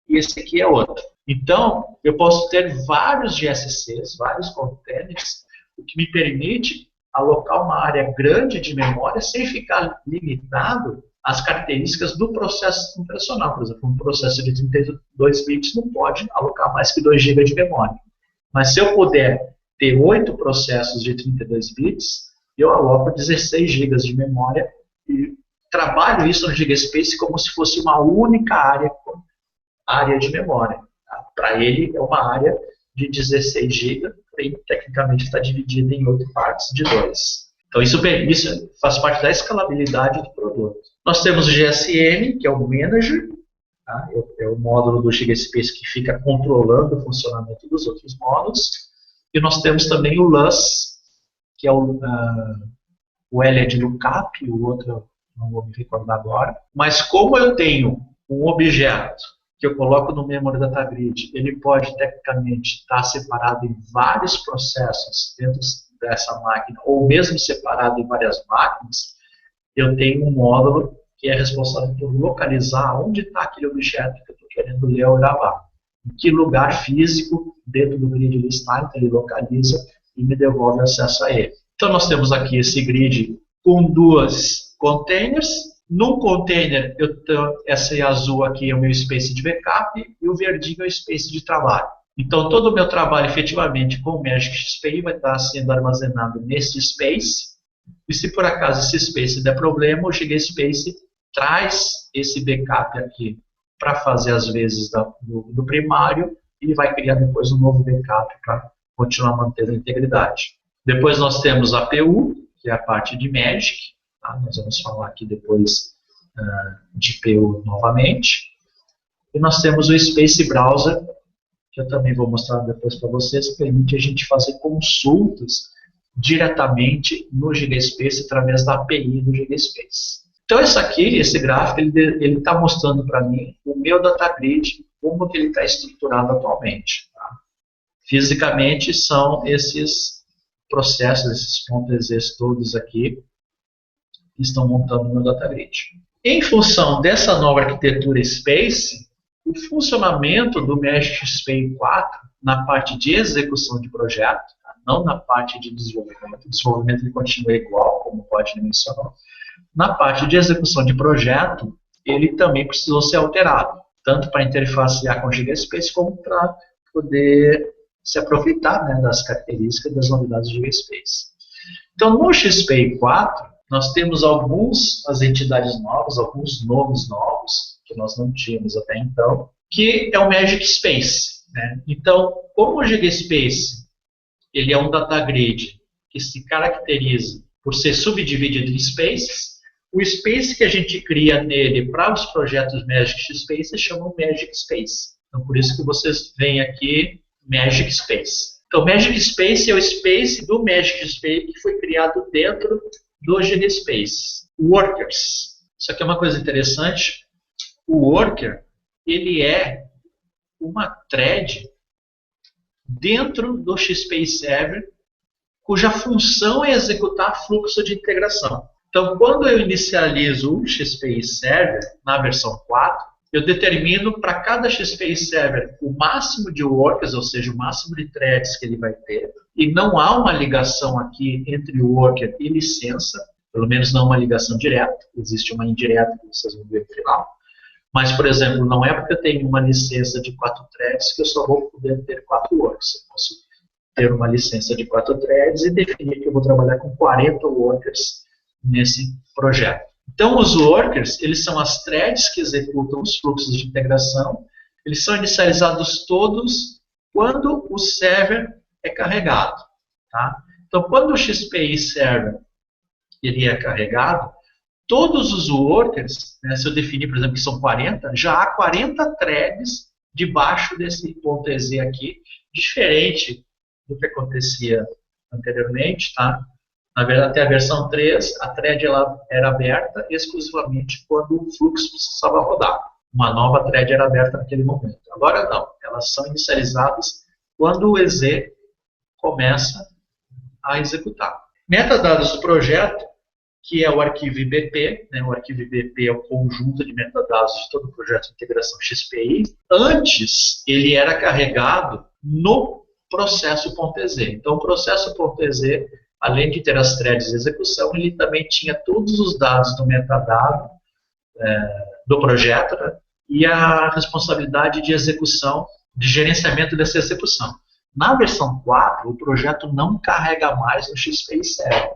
Speaker 2: e esse aqui é outro. Então, eu posso ter vários GSCs, vários containers, o que me permite alocar uma área grande de memória sem ficar limitado às características do processo operacional. Por exemplo, um processo de 32 bits não pode alocar mais que 2 GB de memória. Mas se eu puder ter 8 processos de 32 bits, eu aloco 16 GB de memória e trabalho isso no GigaSpace como se fosse uma única área de memória. Tá? Para ele é uma área de 16 GB, porém tecnicamente está dividida em 8 partes de 2. Então isso faz parte da escalabilidade do produto. Nós temos o GSM, que é o Manager, tá? É o módulo do GigaSpace que fica controlando o funcionamento dos outros módulos. E nós temos também o LUS, que é o L é de lookup, o outro não vou me recordar agora. Mas como eu tenho um objeto que eu coloco no Memory Data Grid, ele pode tecnicamente estar separado em vários processos dentro dessa máquina, ou mesmo separado em várias máquinas, eu tenho um módulo que é responsável por localizar onde está aquele objeto que eu estou querendo ler ou gravar. Em que lugar físico dentro do grid ele está, então ele localiza e me devolve acesso a ele. Então nós temos aqui esse grid com 2 containers. Num container, esse azul aqui é o meu space de backup e o verdinho é o space de trabalho. Então todo o meu trabalho efetivamente com o Magic XPI vai estar sendo armazenado nesse space. E se por acaso esse space der problema, o GigaSpace traz esse backup aqui para fazer as vezes do primário e vai criar depois um novo backup para continuar mantendo a integridade. Depois nós temos a PU, que é a parte de Magic. Tá? Nós vamos falar aqui depois de PU novamente. E nós temos o Space Browser, que eu também vou mostrar depois para vocês, que permite a gente fazer consultas diretamente no GigaSpace através da API do GigaSpace. Então esse gráfico, ele está mostrando para mim o meu DataGrid, como que ele está estruturado atualmente. Tá? Fisicamente são esses processos, esses .exe todos aqui, que estão montando o meu DataGrid. Em função dessa nova arquitetura Space, o funcionamento do Magic XPI 4 na parte de execução de projeto, tá? Não na parte de desenvolvimento, o desenvolvimento ele continua igual, como o Rodney mencionou. Na parte de execução de projeto, ele também precisou ser alterado, tanto para interfacear com o GigaSpace, como para poder se aproveitar, né, das características das novidades do GigaSpace. Então, no XPI 4, nós temos as entidades novas, alguns nomes novos, que nós não tínhamos até então, que é o Magic Space. Né? Então, como o GigaSpace ele é um DataGrid que se caracteriza por ser subdividido em spaces, o space que a gente cria nele para os projetos Magic Space se chama Magic Space. Então, por isso que vocês veem aqui Magic Space. Então, o Magic Space é o space do Magic Space que foi criado dentro do GDSpace. Workers. Isso aqui é uma coisa interessante. O Worker, ele é uma thread dentro do XSpace Server, cuja função é executar fluxo de integração. Então, quando eu inicializo o XSpace Server, na versão 4, eu determino para cada XSpace Server o máximo de workers, ou seja, o máximo de threads que ele vai ter, e não há uma ligação aqui entre o worker e licença, pelo menos não uma ligação direta, existe uma indireta que vocês vão ver no final. Mas, por exemplo, não é porque eu tenho uma licença de 4 threads que eu só vou poder ter 4 workers. Eu posso ter uma licença de 4 threads e definir que eu vou trabalhar com 40 workers nesse projeto. Então, os workers, eles são as threads que executam os fluxos de integração. Eles são inicializados todos quando o server é carregado. Tá? Então, quando o XSpace Server ele é carregado, todos os workers, né, se eu definir, por exemplo, que são 40, já há 40 threads debaixo desse ponto .ez aqui, diferente do que acontecia anteriormente, tá? Na verdade, até a versão 3, a thread ela era aberta exclusivamente quando o fluxo precisava rodar. Uma nova thread era aberta naquele momento. Agora não, elas são inicializadas quando o EZ começa a executar. Metadados do projeto, que é o arquivo IBP, né? O arquivo IBP é o conjunto de metadados de todo o projeto de integração XPI. Antes, ele era carregado no processo.ez. Então, o processo.ez, além de ter as threads de execução, ele também tinha todos os dados do metadado do projeto, né? E a responsabilidade de execução, de gerenciamento dessa execução. Na versão 4, o projeto não carrega mais no XSpace Server.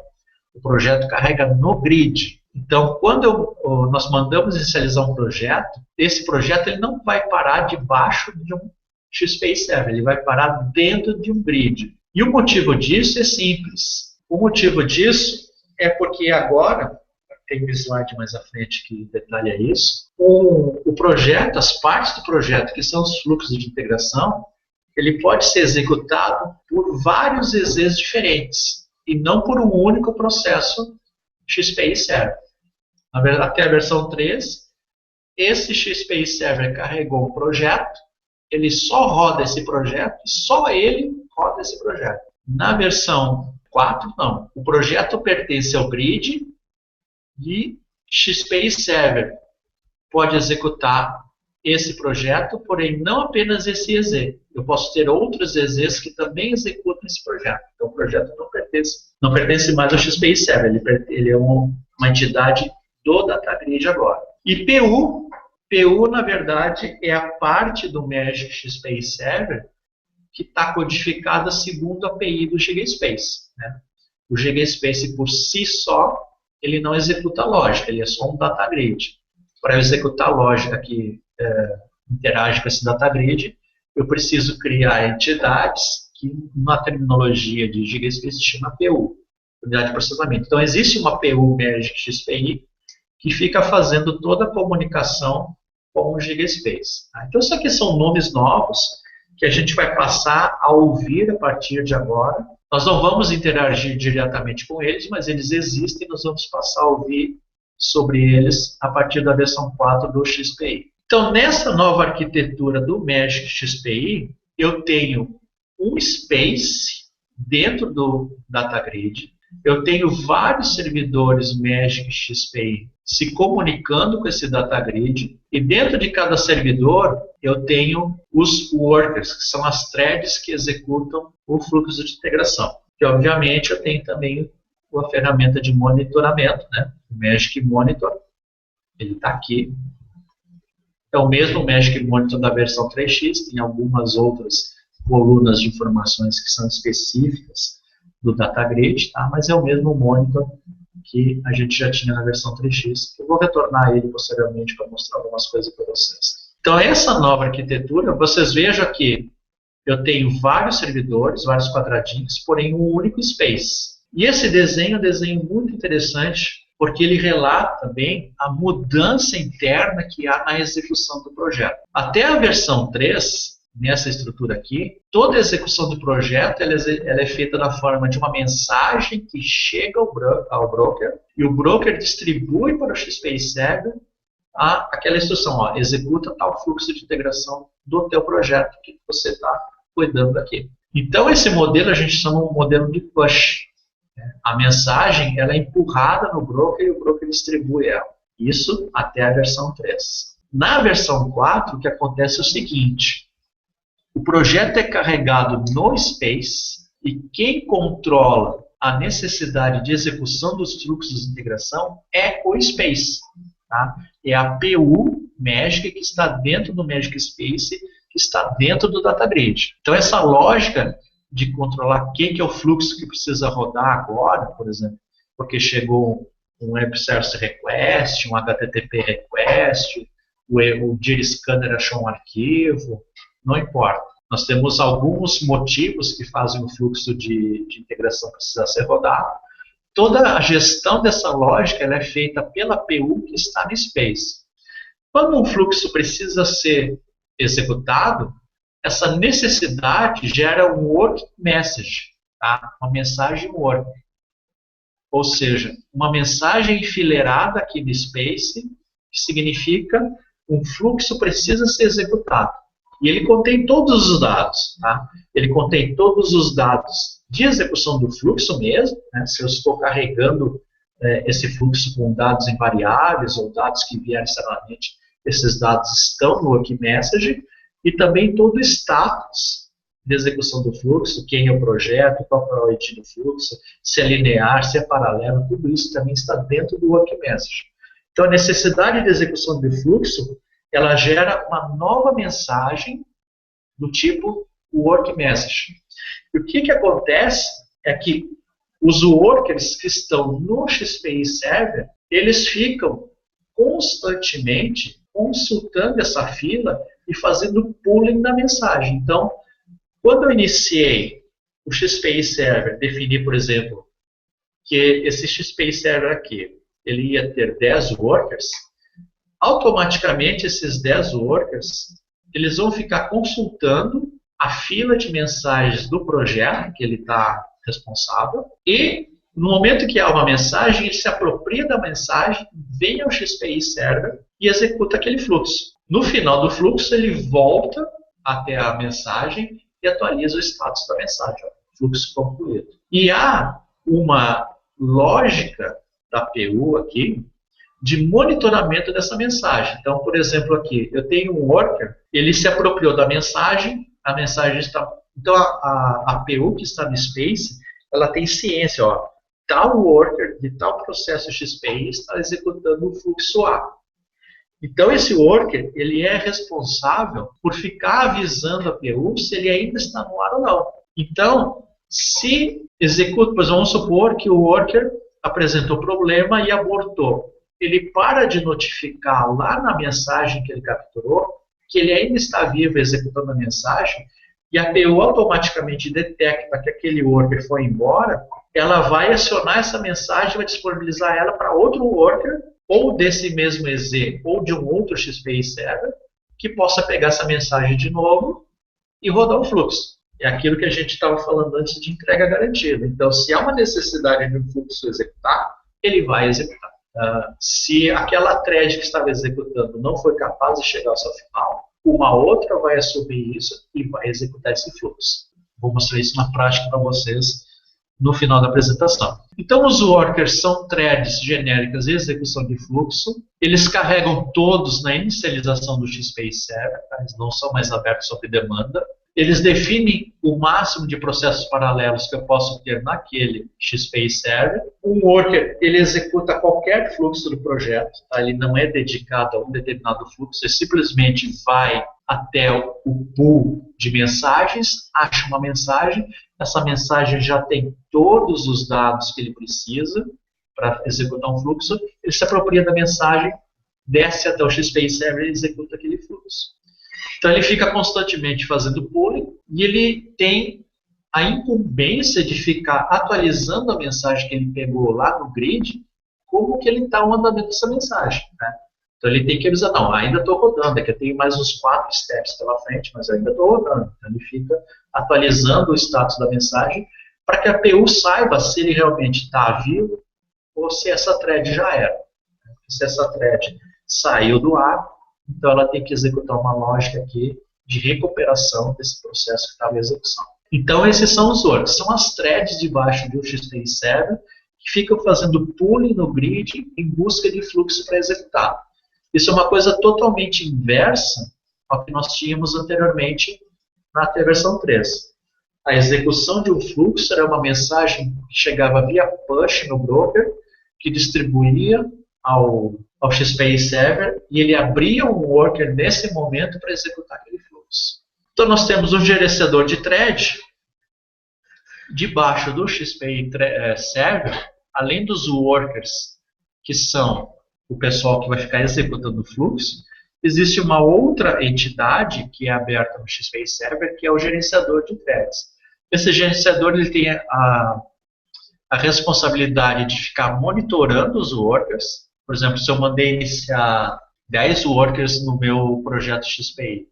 Speaker 2: O projeto carrega no grid. Então, quando nós mandamos inicializar um projeto, esse projeto ele não vai parar debaixo de um XSpace Server, ele vai parar dentro de um grid. E o motivo disso é simples. O motivo disso é porque agora, tem um slide mais à frente que detalha isso, o projeto, as partes do projeto, que são os fluxos de integração, ele pode ser executado por vários EZs diferentes, e não por um único processo XSpace Server. Até a versão 3, esse XSpace Server carregou um projeto, ele só roda esse projeto, só ele roda esse projeto. Na versão 4, não. O projeto pertence ao grid e XSpace Server pode executar esse projeto, porém não apenas esse EZ. Eu posso ter outros EZs que também executam esse projeto. Então o projeto não pertence mais ao XSpace Server, ele é uma entidade do DataGrid agora. E PU, na verdade, é a parte do Magic XSpace Server que está codificada segundo a API do GigaSpace. Né? O GigaSpace, por si só, ele não executa a lógica, ele é só um DataGrid. Para eu executar a lógica que interage com esse DataGrid, eu preciso criar entidades que, na terminologia de GigaSpace, se chama PU, unidade de processamento. Então, existe uma PU Magic XPI que fica fazendo toda a comunicação com o GigaSpace. Tá? Então, isso aqui são nomes novos que a gente vai passar a ouvir a partir de agora. Nós não vamos interagir diretamente com eles, mas eles existem e nós vamos passar a ouvir sobre eles a partir da versão 4 do XPI. Então, nessa nova arquitetura do Magic XPI, eu tenho um space dentro do DataGrid, eu tenho vários servidores Magic XPI se comunicando com esse DataGrid, e dentro de cada servidor eu tenho os workers, que são as threads que executam o fluxo de integração. E, obviamente, eu tenho também a ferramenta de monitoramento, né? O Magic Monitor, ele está aqui. É o mesmo Magic Monitor da versão 3x, tem algumas outras colunas de informações que são específicas do DataGrid, tá? Mas é o mesmo monitor que a gente já tinha na versão 3x. Eu vou retornar ele posteriormente para mostrar algumas coisas para vocês. Então, essa nova arquitetura, vocês vejam que eu tenho vários servidores, vários quadradinhos, porém um único space. E esse desenho é um desenho muito interessante, porque ele relata bem a mudança interna que há na execução do projeto. Até a versão 3 nessa estrutura aqui, toda a execução do projeto ela é feita na forma de uma mensagem que chega ao broker, e o broker distribui para o XPI Server aquela instrução, ó, executa tal fluxo de integração do teu projeto que você está cuidando aqui. Então, esse modelo a gente chama um modelo de push. A mensagem ela é empurrada no broker e o broker distribui ela. Isso até a versão 3. Na versão 4, o que acontece é o seguinte: o projeto é carregado no Space e quem controla a necessidade de execução dos fluxos de integração é o Space. Tá? É a PU Magic que está dentro do Magic Space, que está dentro do DataGrid. Então, essa lógica de controlar o que é o fluxo que precisa rodar agora, por exemplo, porque chegou um Web Service Request, um HTTP Request, o Dir Scanner achou um arquivo, não importa. Nós temos alguns motivos que fazem o fluxo de integração precisar ser rodado. Toda a gestão dessa lógica ela é feita pela PU que está no Space. Quando um fluxo precisa ser executado, essa necessidade gera um work message, tá? Uma mensagem work. Ou seja, uma mensagem enfileirada aqui no Space, que significa um fluxo precisa ser executado. E ele contém todos os dados. Tá? Ele contém todos os dados de execução do fluxo mesmo, né? Se eu estou carregando esse fluxo com dados em variáveis ou dados que vieram externamente, esses dados estão no work message, e também todo o status de execução do fluxo, quem é o projeto, qual é o ID do fluxo, se é linear, se é paralelo, tudo isso também está dentro do work message. Então, a necessidade de execução do fluxo, ela gera uma nova mensagem do tipo work message. E o que acontece é que os workers que estão no XPI Server, eles ficam constantemente consultando essa fila e fazendo pooling da mensagem. Então, quando eu iniciei o XPI Server, defini, por exemplo, que esse XPI Server aqui, ele ia ter 10 workers, automaticamente esses 10 workers, eles vão ficar consultando a fila de mensagens do projeto que ele está responsável, e no momento que há uma mensagem, ele se apropria da mensagem, vem ao XPI Server e executa aquele fluxo. No final do fluxo, ele volta até a mensagem e atualiza o status da mensagem. Ó, fluxo concluído. E há uma lógica da PU aqui de monitoramento dessa mensagem. Então, por exemplo, aqui, eu tenho um worker, ele se apropriou da mensagem, a mensagem está... Então, a PU que está no Space, ela tem ciência, ó, tal worker de tal processo XPI está executando o fluxo A. Então, esse worker, ele é responsável por ficar avisando a PU se ele ainda está no ar ou não. Então, se executa, pois vamos supor que o worker apresentou problema e abortou. Ele para de notificar lá na mensagem que ele capturou que ele ainda está vivo executando a mensagem, e a PU automaticamente detecta que aquele worker foi embora, ela vai acionar essa mensagem e vai disponibilizar ela para outro worker, ou desse mesmo EZ, ou de um outro XPI Server, que possa pegar essa mensagem de novo e rodar o fluxo. É aquilo que a gente estava falando antes de entrega garantida. Então, se há uma necessidade de um fluxo executar, ele vai executar. Se aquela thread que estava executando não foi capaz de chegar ao seu final, uma outra vai assumir isso e vai executar esse fluxo. Vou mostrar isso na prática para vocês no final da apresentação. Então, os workers são threads genéricas de execução de fluxo. Eles carregam todos na inicialização do XPI Server, tá? Eles não são mais abertos sob demanda. Eles definem o máximo de processos paralelos que eu posso ter naquele XPI Server. Um worker, ele executa qualquer fluxo do projeto, tá? Ele não é dedicado a um determinado fluxo, ele simplesmente vai até o pool de mensagens, acha uma mensagem, essa mensagem já tem todos os dados que ele precisa para executar um fluxo, ele se apropria da mensagem, desce até o XPI Server e executa aquele fluxo. Então ele fica constantemente fazendo pooling e ele tem a incumbência de ficar atualizando a mensagem que ele pegou lá no grid, como que ele está o andamento dessa mensagem. Né? Então ele tem que avisar, não, ainda estou rodando, aqui eu tenho mais uns 4 steps pela frente, mas eu ainda estou rodando. Então ele fica atualizando o status da mensagem para que a PU saiba se ele realmente está vivo ou se essa thread já era. Se essa thread saiu do ar, então ela tem que executar uma lógica aqui de recuperação desse processo que estava em execução. Então esses são os works, são as threads debaixo de um XPI server que ficam fazendo pooling no grid em busca de fluxo para executar. Isso é uma coisa totalmente inversa ao que nós tínhamos anteriormente na versão 3. A execução de um fluxo era uma mensagem que chegava via push no broker, que distribuía ao XPI server e ele abria um worker nesse momento para executar aquele fluxo. Então nós temos um gerenciador de thread debaixo do XPI server, além dos workers, que são o pessoal que vai ficar executando o fluxo, existe uma outra entidade que é aberta no XPI server, que é o gerenciador de threads. Esse gerenciador ele tem a responsabilidade de ficar monitorando os workers. Por exemplo, se eu mandei iniciar 10 workers no meu projeto XPI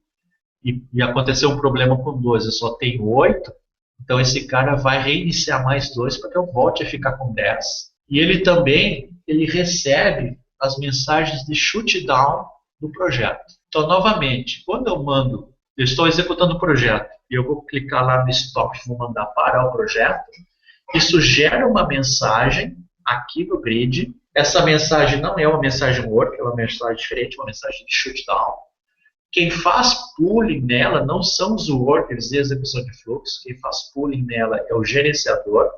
Speaker 2: e aconteceu um problema com 2, eu só tenho 8, então esse cara vai reiniciar mais 2 para que eu volte a ficar com 10. E ele também recebe as mensagens de shutdown do projeto. Então, novamente, quando eu estou executando o projeto e eu vou clicar lá no stop e vou mandar parar o projeto, isso gera uma mensagem aqui no grid. Essa mensagem não é uma mensagem work, é uma mensagem diferente, uma mensagem de shutdown. Quem faz pooling nela não são os workers de execução de fluxo, quem faz pooling nela é o gerenciador.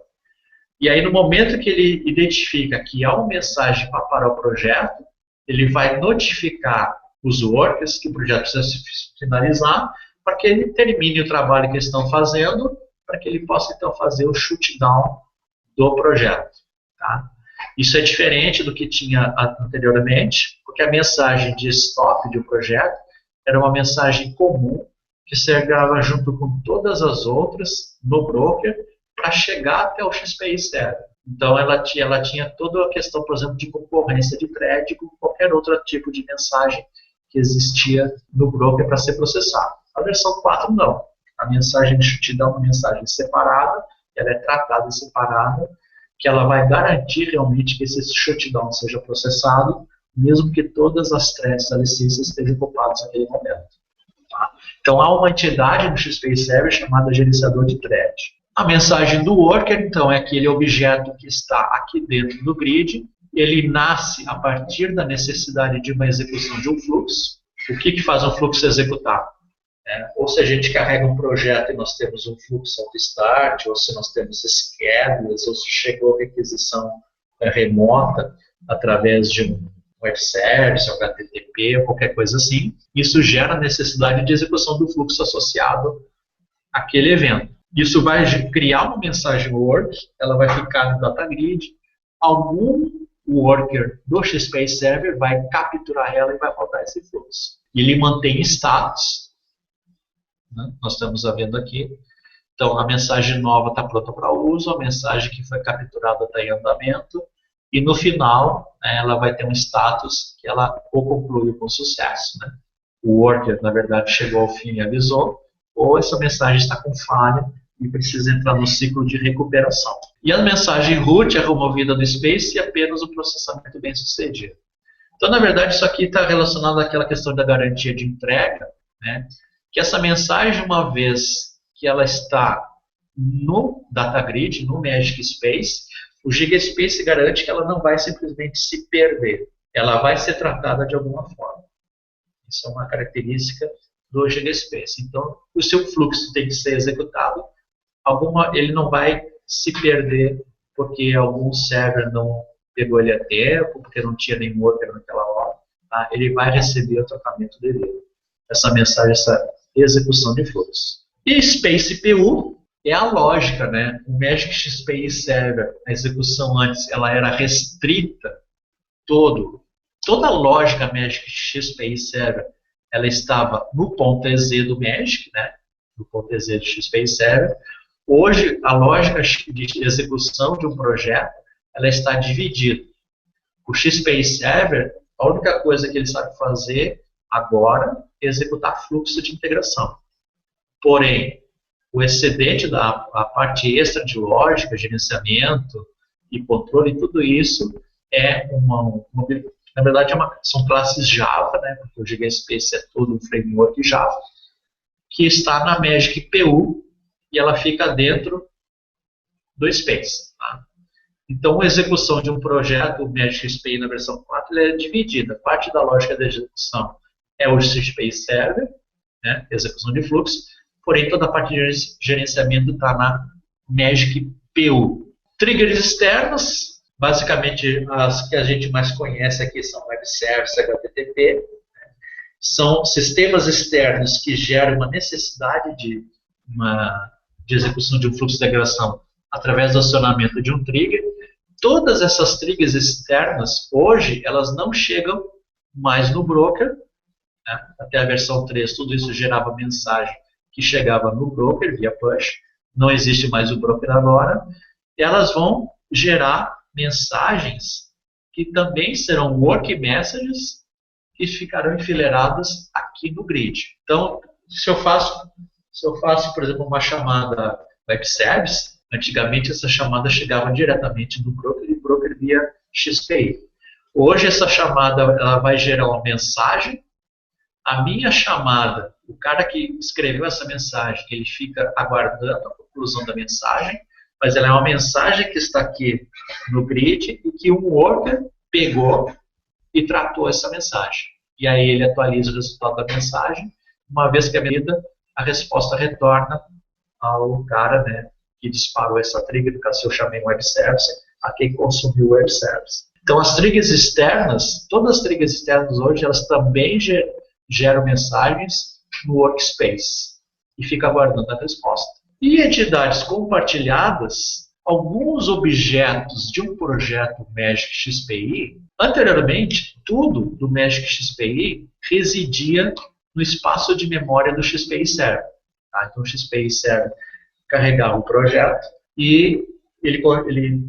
Speaker 2: E aí, no momento que ele identifica que há uma mensagem para parar o projeto, ele vai notificar os workers que o projeto precisa se finalizar para que ele termine o trabalho que eles estão fazendo, para que ele possa, então, fazer o shutdown do projeto. Tá? Isso é diferente do que tinha anteriormente, porque a mensagem de stop de um projeto era uma mensagem comum que chegava junto com todas as outras no broker para chegar até o XPI server. Então ela tinha toda a questão, por exemplo, de concorrência de thread com qualquer outro tipo de mensagem que existia no broker para ser processado. A versão 4 não. A mensagem de shutdown é uma mensagem separada, ela é tratada separada, que ela vai garantir realmente que esse shutdown seja processado, mesmo que todas as threads da licença estejam ocupadas naquele momento. Tá? Então há uma entidade no XPI Server chamada gerenciador de thread. A mensagem do worker, então, é aquele objeto que está aqui dentro do grid. Ele nasce a partir da necessidade de uma execução de um fluxo. O que faz um fluxo executar? Ou se a gente carrega um projeto e nós temos um fluxo auto-start, ou se nós temos schedules, ou se chegou requisição remota através de um web service, HTTP, ou qualquer coisa assim, isso gera a necessidade de execução do fluxo associado àquele evento. Isso vai criar uma mensagem work, ela vai ficar no data grid, algum worker do XPI Server vai capturar ela e vai rodar esse fluxo. E ele mantém status, né? Nós estamos vendo aqui. Então, a mensagem nova está pronta para uso, a mensagem que foi capturada está em andamento, e no final, né, ela vai ter um status que ela ou concluiu com sucesso. Né? O worker, na verdade, chegou ao fim e avisou, ou essa mensagem está com falha e precisa entrar no ciclo de recuperação. E a mensagem root é removida do space e apenas o processamento bem sucedido. Então, na verdade, isso aqui está relacionado àquela questão da garantia de entrega, né? Que essa mensagem, uma vez que ela está no data grid, no Magic Space, o GigaSpace garante que ela não vai simplesmente se perder. Ela vai ser tratada de alguma forma. Isso é uma característica do GigaSpace. Então, o seu fluxo tem que ser executado. Ele não vai se perder porque algum server não pegou ele a tempo, porque não tinha nenhum worker naquela hora. Tá? Ele vai receber o tratamento dele. Essa mensagem, essa execução de fluxo. E Space PU é a lógica, né? O Magic XPI Server, a execução antes, ela era restrita. Toda a lógica Magic XPI Server, ela estava no ponto .ez do Magic, né? No ponto .ez do XPI Server. Hoje, a lógica de execução de um projeto, ela está dividida. O XPI Server A única coisa que ele sabe fazer agora é executar fluxo de integração. Porém, o excedente a parte extra de lógica, gerenciamento e controle, tudo isso é na verdade, são classes Java, né, porque o GigaSpace é todo um framework Java, que está na Magic PU e ela fica dentro do Space. Tá? Então, a execução de um projeto Magic SPI na versão 4 é dividida. Parte da lógica da execução é o SPI Server, né, execução de fluxo, porém toda a parte de gerenciamento está na Magic PU. Triggers externos, basicamente as que a gente mais conhece aqui são Web Service, HTTP, né, são sistemas externos que geram uma necessidade de execução de um fluxo de integração através do acionamento de um trigger. Todas essas triggers externas, hoje, elas não chegam mais no broker, né? Até a versão 3, tudo isso gerava mensagem que chegava no broker via push, não existe mais o broker agora, elas vão gerar mensagens que também serão work messages que ficarão enfileiradas aqui no grid. Então, se eu faço, por exemplo, uma chamada web service, antigamente essa chamada chegava diretamente no broker e o broker via XPI. Hoje essa chamada ela vai gerar uma mensagem. A minha chamada, o cara que escreveu essa mensagem, ele fica aguardando a conclusão da mensagem, mas ela é uma mensagem que está aqui no grid e que um worker pegou e tratou essa mensagem. E aí ele atualiza o resultado da mensagem. Uma vez que é medida, a resposta retorna ao cara, né, que disparou essa trigger, no caso eu chamei web service, a quem consumiu o web service. Então as triggers externas, todas as triggers externas hoje, elas também geram mensagens no workspace e fica aguardando a resposta. E entidades compartilhadas, alguns objetos de um projeto Magic XPI, anteriormente, tudo do Magic XPI residia no espaço de memória do XPI Server. Tá? Então o XPI Server carregava o projeto e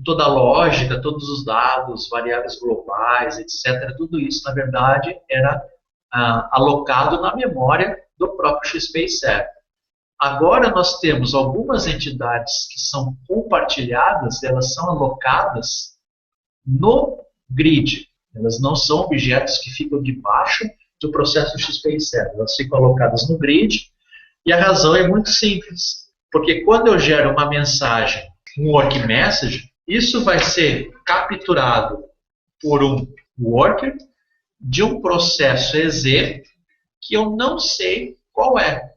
Speaker 2: toda a lógica, todos os dados, variáveis globais, etc., tudo isso, na verdade, era alocado na memória do próprio XPI Server. Agora nós temos algumas entidades que são compartilhadas, elas são alocadas no grid. Elas não são objetos que ficam debaixo do processo XPI Server. Elas ficam alocadas no grid e a razão é muito simples. Porque quando eu gero uma mensagem, um work message, isso vai ser capturado por um worker de um processo EZ que eu não sei qual é.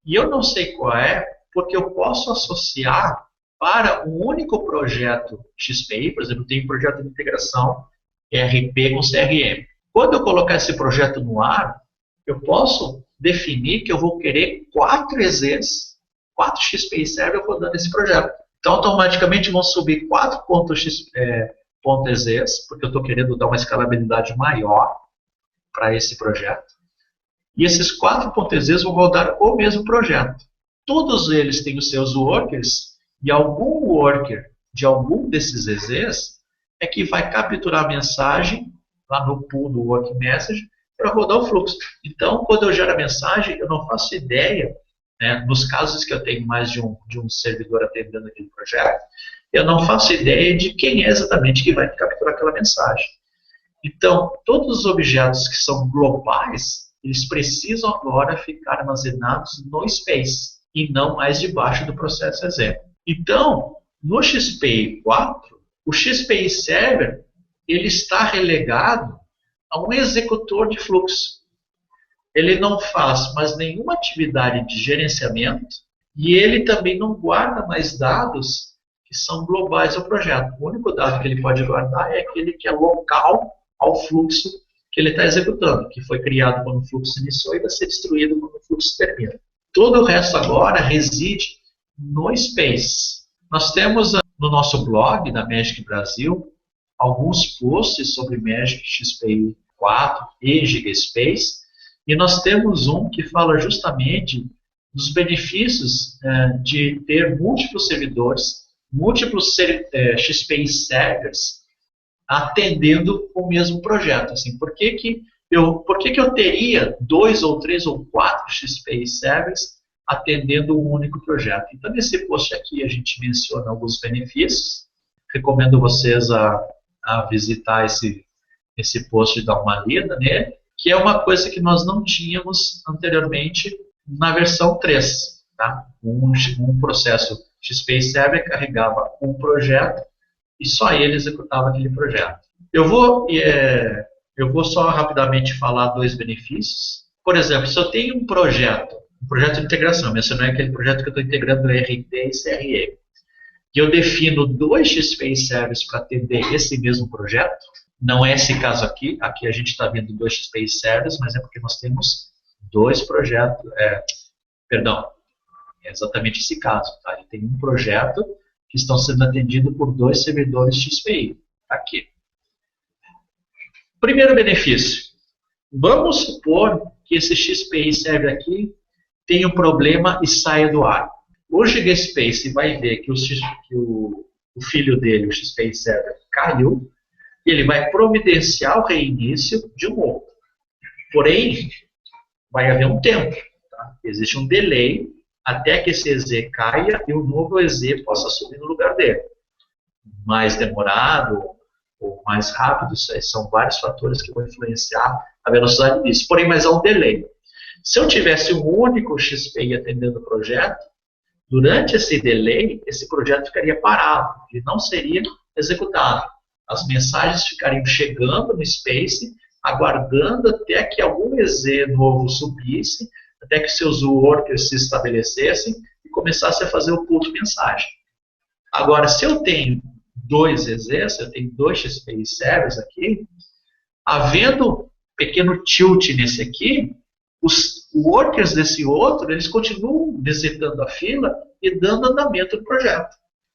Speaker 2: E eu não sei qual é porque eu posso associar para um único projeto XPI, por exemplo, tem um projeto de integração ERP com CRM. Quando eu colocar esse projeto no ar, eu posso definir que eu vou querer 4 EZs, 4 XPI Server rodando esse projeto. Então, automaticamente vão subir 4 .EZs, porque eu estou querendo dar uma escalabilidade maior para esse projeto. E esses 4 .EZs vão rodar o mesmo projeto. Todos eles têm os seus workers, e algum worker de algum desses EZs é que vai capturar a mensagem lá no pool do work message para rodar o fluxo. Então, quando eu gero a mensagem, eu não faço ideia, né, nos casos que eu tenho mais de um servidor atendendo aquele projeto, eu não faço ideia de quem é exatamente que vai capturar aquela mensagem. Então, todos os objetos que são globais, eles precisam agora ficar armazenados no Space e não mais debaixo do processo EZ. Então, no XPI 4, o XPI Server ele está relegado a um executor de fluxo. Ele não faz mais nenhuma atividade de gerenciamento e ele também não guarda mais dados que são globais ao projeto. O único dado que ele pode guardar é aquele que é local ao fluxo que ele está executando, que foi criado quando o fluxo iniciou e vai ser destruído quando o fluxo termina. Todo o resto agora reside no Space. Nós temos no nosso blog da Magic Brasil alguns posts sobre Magic XPI 4 e GigaSpace, e nós temos um que fala justamente dos benefícios de ter múltiplos servidores, múltiplos XPI servers atendendo o mesmo projeto. Assim, por que que eu teria 2 ou 3 ou 4 XPI Servers atendendo um único projeto? Então, nesse post aqui, a gente menciona alguns benefícios. Recomendo vocês a visitar esse post e dar uma lida nele, que é uma coisa que nós não tínhamos anteriormente na versão 3. Tá? Um processo XPI Server carregava um projeto e só ele executava aquele projeto. Eu vou só rapidamente falar 2 benefícios. Por exemplo, se eu tenho um projeto de integração, mencionei aquele projeto que eu estou integrando RT e CRE, e eu defino 2 XPI Servers para atender esse mesmo projeto. Não é esse caso aqui. Aqui a gente está vendo 2 XPI Servers, mas é porque nós temos 2 projetos. Perdão, é exatamente esse caso. Tá? Ele tem um projeto que estão sendo atendidos por 2 servidores XPI. Aqui. Primeiro benefício. Vamos supor que esse XPI Server aqui tenha um problema e saia do ar. O GigaSpace vai ver que o filho dele, o XPI Server, caiu, e ele vai providenciar o reinício de um outro. Porém, vai haver um tempo. Tá? Existe um delay até que esse EZ caia e o novo EZ possa subir no lugar dele. Mais demorado ou mais rápido, são vários fatores que vão influenciar a velocidade disso. Porém, mas há um delay. Se eu tivesse um único XPI atendendo o projeto, durante esse delay, esse projeto ficaria parado, ele não seria executado. As mensagens ficariam chegando no Space, aguardando até que algum EZ novo subisse, até que seus workers se estabelecessem e começassem a fazer o pull de mensagem. Agora, se eu tenho 2 EZs, eu tenho 2 XPI Servers aqui, havendo pequeno tilt nesse aqui, os workers desse outro, eles continuam visitando a fila e dando andamento no projeto.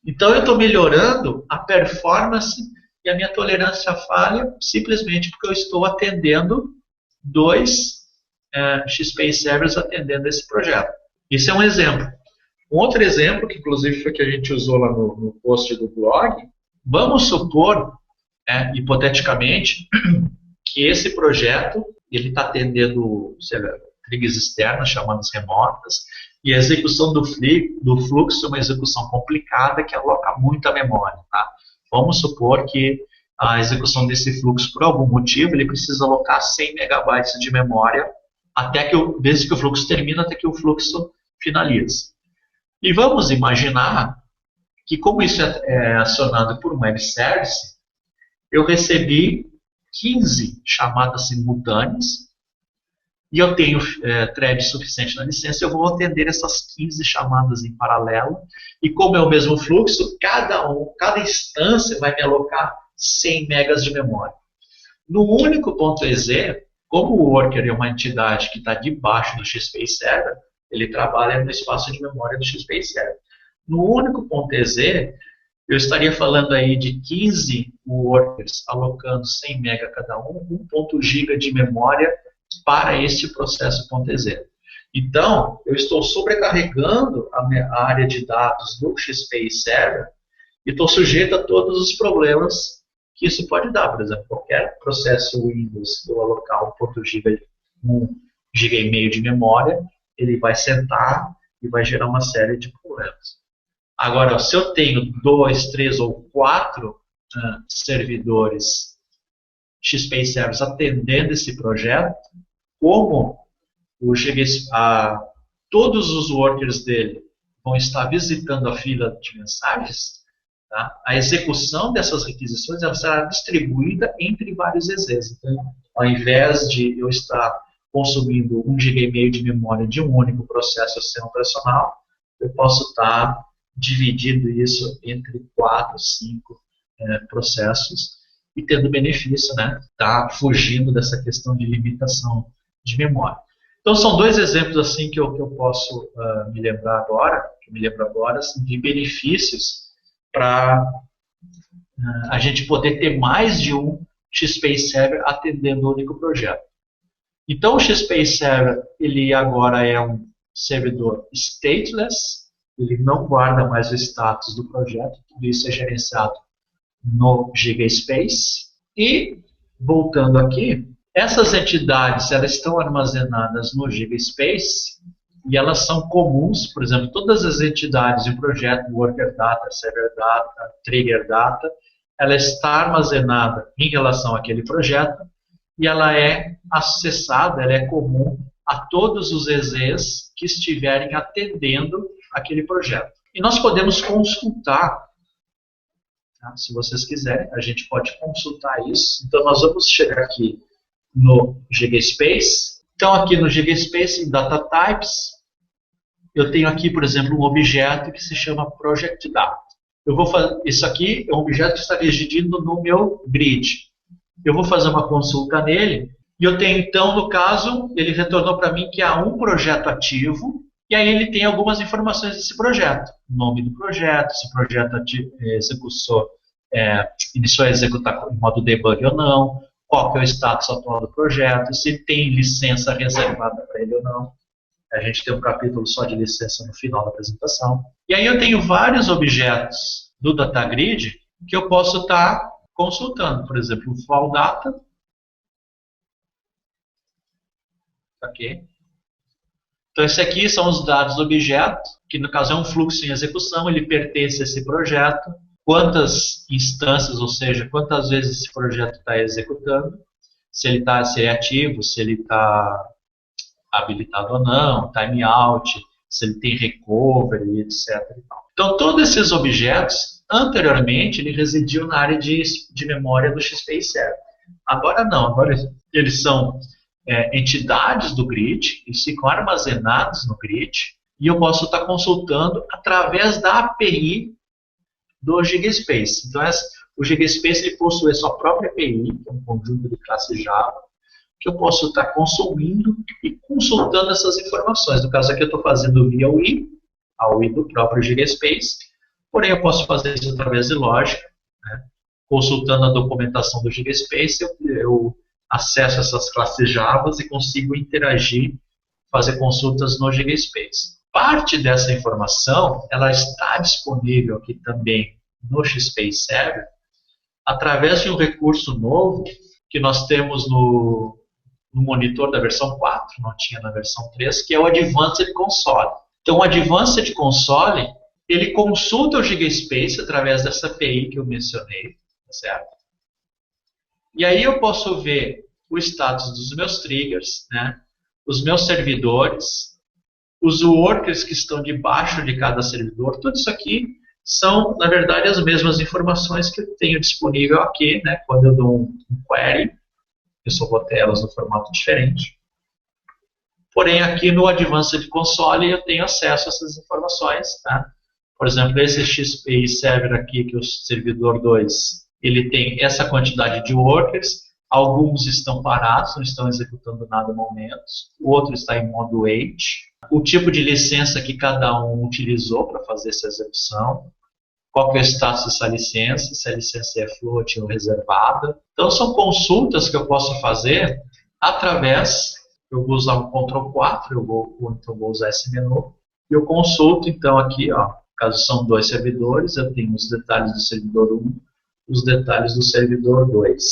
Speaker 2: Então, eu estou melhorando a performance e a minha tolerância à falha simplesmente porque eu estou atendendo 2 XPI Servers atendendo esse projeto. Isso é um exemplo. Um outro exemplo, que inclusive foi que a gente usou lá no post do blog, vamos supor, hipoteticamente, que esse projeto ele está atendendo trigs externas, chamadas remotas, e a execução do fluxo é uma execução complicada que aloca muita memória. Tá? Vamos supor que a execução desse fluxo, por algum motivo, ele precisa alocar 100 megabytes de memória desde que o fluxo termina até que o fluxo finaliza. E vamos imaginar que, como isso é acionado por um web service, eu recebi 15 chamadas simultâneas e eu tenho thread suficiente na licença, eu vou atender essas 15 chamadas em paralelo. E como é o mesmo fluxo, cada instância vai me alocar 100 megas de memória. No único ponto .ez, como o worker é uma entidade que está debaixo do XPI Server, ele trabalha no espaço de memória do XPI Server. No único ponto .ez, eu estaria falando aí de 15 workers alocando 100 MB cada um, 1 GB de memória para este processo .ez. Então, eu estou sobrecarregando a área de dados do XPI Server e estou sujeito a todos os problemas que isso pode dar. Por exemplo, qualquer processo Windows eu alocar 1 GB e meio de memória, ele vai sentar e vai gerar uma série de problemas. Agora, se eu tenho 2, 3 ou 4 servidores XPI Servers atendendo esse projeto, como todos os workers dele vão estar visitando a fila de mensagens, tá? A execução dessas requisições ela será distribuída entre vários EZs. Então, ao invés de eu estar consumindo 1 GB e meio de memória de um único processo sistema operacional, eu posso estar dividindo isso entre 4, 5 processos e tendo benefício, né? Tá fugindo dessa questão de limitação de memória. Então, são 2 exemplos assim que eu posso me lembro agora assim, de benefícios para a gente poder ter mais de um XPI Server atendendo um único projeto. Então, o XPI Server, ele agora é um servidor stateless, ele não guarda mais o status do projeto, tudo isso é gerenciado no GigaSpace. E, voltando aqui, essas entidades elas estão armazenadas no GigaSpace e elas são comuns, por exemplo, todas as entidades de projeto, Worker Data, Server Data, Trigger Data, ela está armazenada em relação àquele projeto e ela é acessada, ela é comum a todos os EZs que estiverem atendendo aquele projeto. E nós podemos consultar, tá? Se vocês quiserem, a gente pode consultar isso. Então, nós vamos chegar aqui no GigaSpace. Então, aqui no GigaSpace, em Data Types, eu tenho aqui, por exemplo, um objeto que se chama Project Data. Eu vou fazer, isso aqui é um objeto que está residindo no meu grid. Eu vou fazer uma consulta nele, e eu tenho, então, no caso, ele retornou para mim que há um projeto ativo, e aí ele tem algumas informações desse projeto. O nome do projeto, se o projeto iniciou a executar em modo debug ou não, qual que é o status atual do projeto, se ele tem licença reservada para ele ou não. A gente tem um capítulo só de licença no final da apresentação. E aí eu tenho vários objetos do DataGrid que eu posso estar consultando. Por exemplo, o Fall Data. Ok. Então, esse aqui são os dados do objeto, que no caso é um fluxo em execução, ele pertence a esse projeto, quantas instâncias, ou seja, quantas vezes esse projeto está executando, se ele é ativo, se ele está habilitado ou não, timeout, se ele tem recovery, etc. Então, todos esses objetos, anteriormente, ele residiam na área de memória do XPI Server. Agora não, agora eles são entidades do grid, eles ficam armazenados no grid, e eu posso estar consultando através da API do GigaSpace. Então, o GigaSpace ele possui sua própria API, que é um conjunto de classe Java, que eu posso estar consumindo e consultando essas informações. No caso aqui eu estou fazendo via a UI do próprio GigaSpace, porém eu posso fazer isso através de lógica, né? Consultando a documentação do GigaSpace, eu acesso essas classes Java e consigo interagir, fazer consultas no GigaSpace. Parte dessa informação, ela está disponível aqui também no XPI Server, através de um recurso novo que nós temos no monitor da versão 4, não tinha na versão 3, que é o Advanced Console. Então, o Advanced Console, ele consulta o GigaSpace através dessa API que eu mencionei, tá certo? E aí eu posso ver o status dos meus triggers, né? Os meus servidores, os workers que estão debaixo de cada servidor, tudo isso aqui são, na verdade, as mesmas informações que eu tenho disponível aqui, né? Quando eu dou um query, eu só vou ter elas no formato diferente. Porém, aqui no Advanced Console eu tenho acesso a essas informações, tá? Por exemplo, esse XPI Server aqui, que é o servidor 2, ele tem essa quantidade de workers, alguns estão parados, não estão executando nada no momento, o outro está em modo wait, o tipo de licença que cada um utilizou para fazer essa execução, qual que é o status dessa licença, se a licença é float ou reservada. Então, são consultas que eu posso fazer através, eu vou usar o Ctrl 4, então vou usar esse menu, e eu consulto, então, aqui, ó, caso são 2 servidores, eu tenho os detalhes do servidor 1, os detalhes do servidor 2.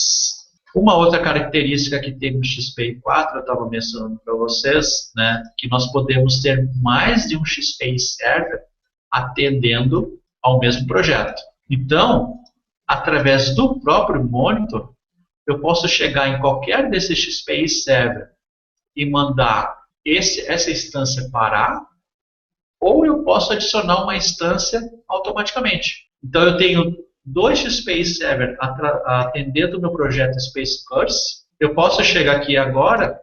Speaker 2: Uma outra característica que tem no XPI 4, eu estava mencionando para vocês, né, que nós podemos ter mais de um XPI Server atendendo ao mesmo projeto. Então, através do próprio monitor, eu posso chegar em qualquer desses XPI Server e mandar essa instância parar, ou eu posso adicionar uma instância automaticamente. Então, eu tenho 2 XPI Server atendendo o meu projeto Space Curse. Eu posso chegar aqui agora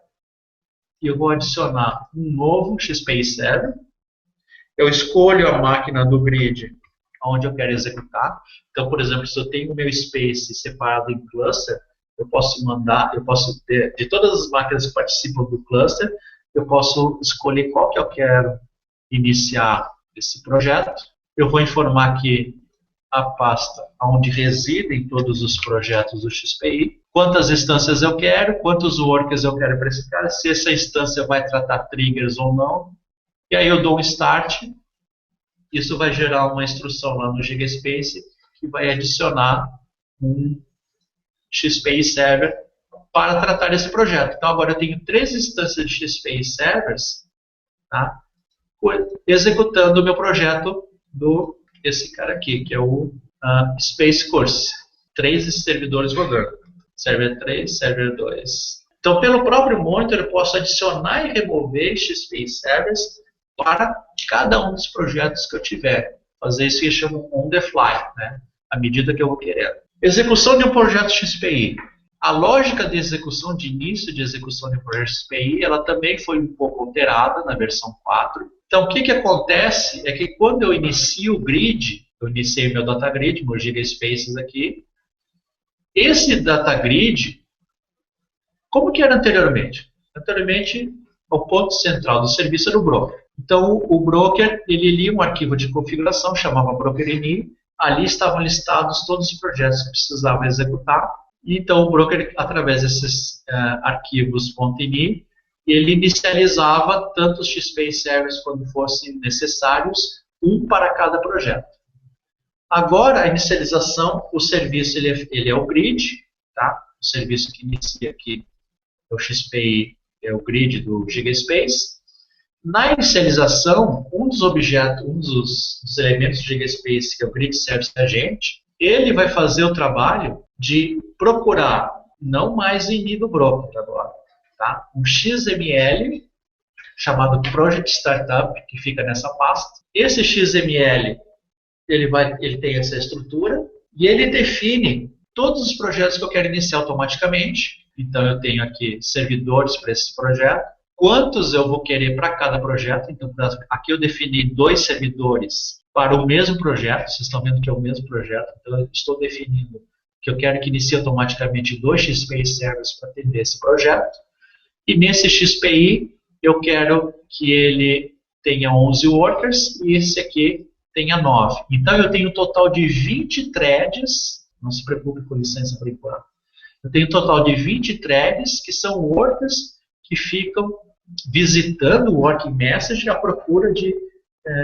Speaker 2: e eu vou adicionar um novo XPI Server. Eu escolho a máquina do grid onde eu quero executar. Então, por exemplo, se eu tenho o meu Space separado em cluster, eu posso mandar, de todas as máquinas que participam do cluster, eu posso escolher qual que eu quero iniciar esse projeto. Eu vou informar aqui a pasta onde residem todos os projetos do XPI, quantas instâncias eu quero, quantos workers eu quero para esse cara, se essa instância vai tratar triggers ou não, e aí eu dou um start, isso vai gerar uma instrução lá no GigaSpace que vai adicionar um XPI Server para tratar esse projeto. Então, agora eu tenho 3 instâncias de XPI Servers, tá, executando o meu projeto desse cara aqui, que é o Space Course. 3 servidores rodando. Server 3, Server 2. Então, pelo próprio monitor, eu posso adicionar e remover XPI Servers para cada um dos projetos que eu tiver. Fazer isso que eu chamo on the fly, né, à medida que eu vou querer. Execução de um projeto XPI. A lógica de execução, de início de execução de um projeto XPI, ela também foi um pouco alterada na versão 4. Então, o que acontece é que quando eu inicio o grid, eu iniciei meu data grid, meu GigaSpaces aqui, esse data grid, como que era anteriormente? Anteriormente, o ponto central do serviço era o broker. Então, o broker, ele lia um arquivo de configuração, chamava broker.ini, ali estavam listados todos os projetos que precisavam executar. Então, o broker, através desses arquivos .ini, ele inicializava tanto os XPI Servers quando fossem necessários, um para cada projeto. Agora, a inicialização, o serviço ele é o grid, tá? O serviço que inicia aqui é o XPI, é o grid do GigaSpace. Na inicialização, um dos objetos, um dos elementos do GigaSpace, que é o grid service agente, ele vai fazer o trabalho de procurar, não mais o ini do broker agora, tá? Um XML chamado Project Startup, que fica nessa pasta. Esse XML, ele tem essa estrutura e ele define todos os projetos que eu quero iniciar automaticamente. Então, eu tenho aqui servidores para esse projeto, quantos eu vou querer para cada projeto. Então, aqui eu defini 2 servidores para o mesmo projeto. Vocês estão vendo que é o mesmo projeto. Então, eu estou definindo que eu quero que inicie automaticamente 2 XPI Servers para atender esse projeto. E nesse XPI, eu quero que ele tenha 11 workers e esse aqui tenha 9. Então, eu tenho um total de 20 threads. Não se preocupe com licença por enquanto. Eu tenho um total de 20 threads que são workers que ficam visitando o Working Message à procura de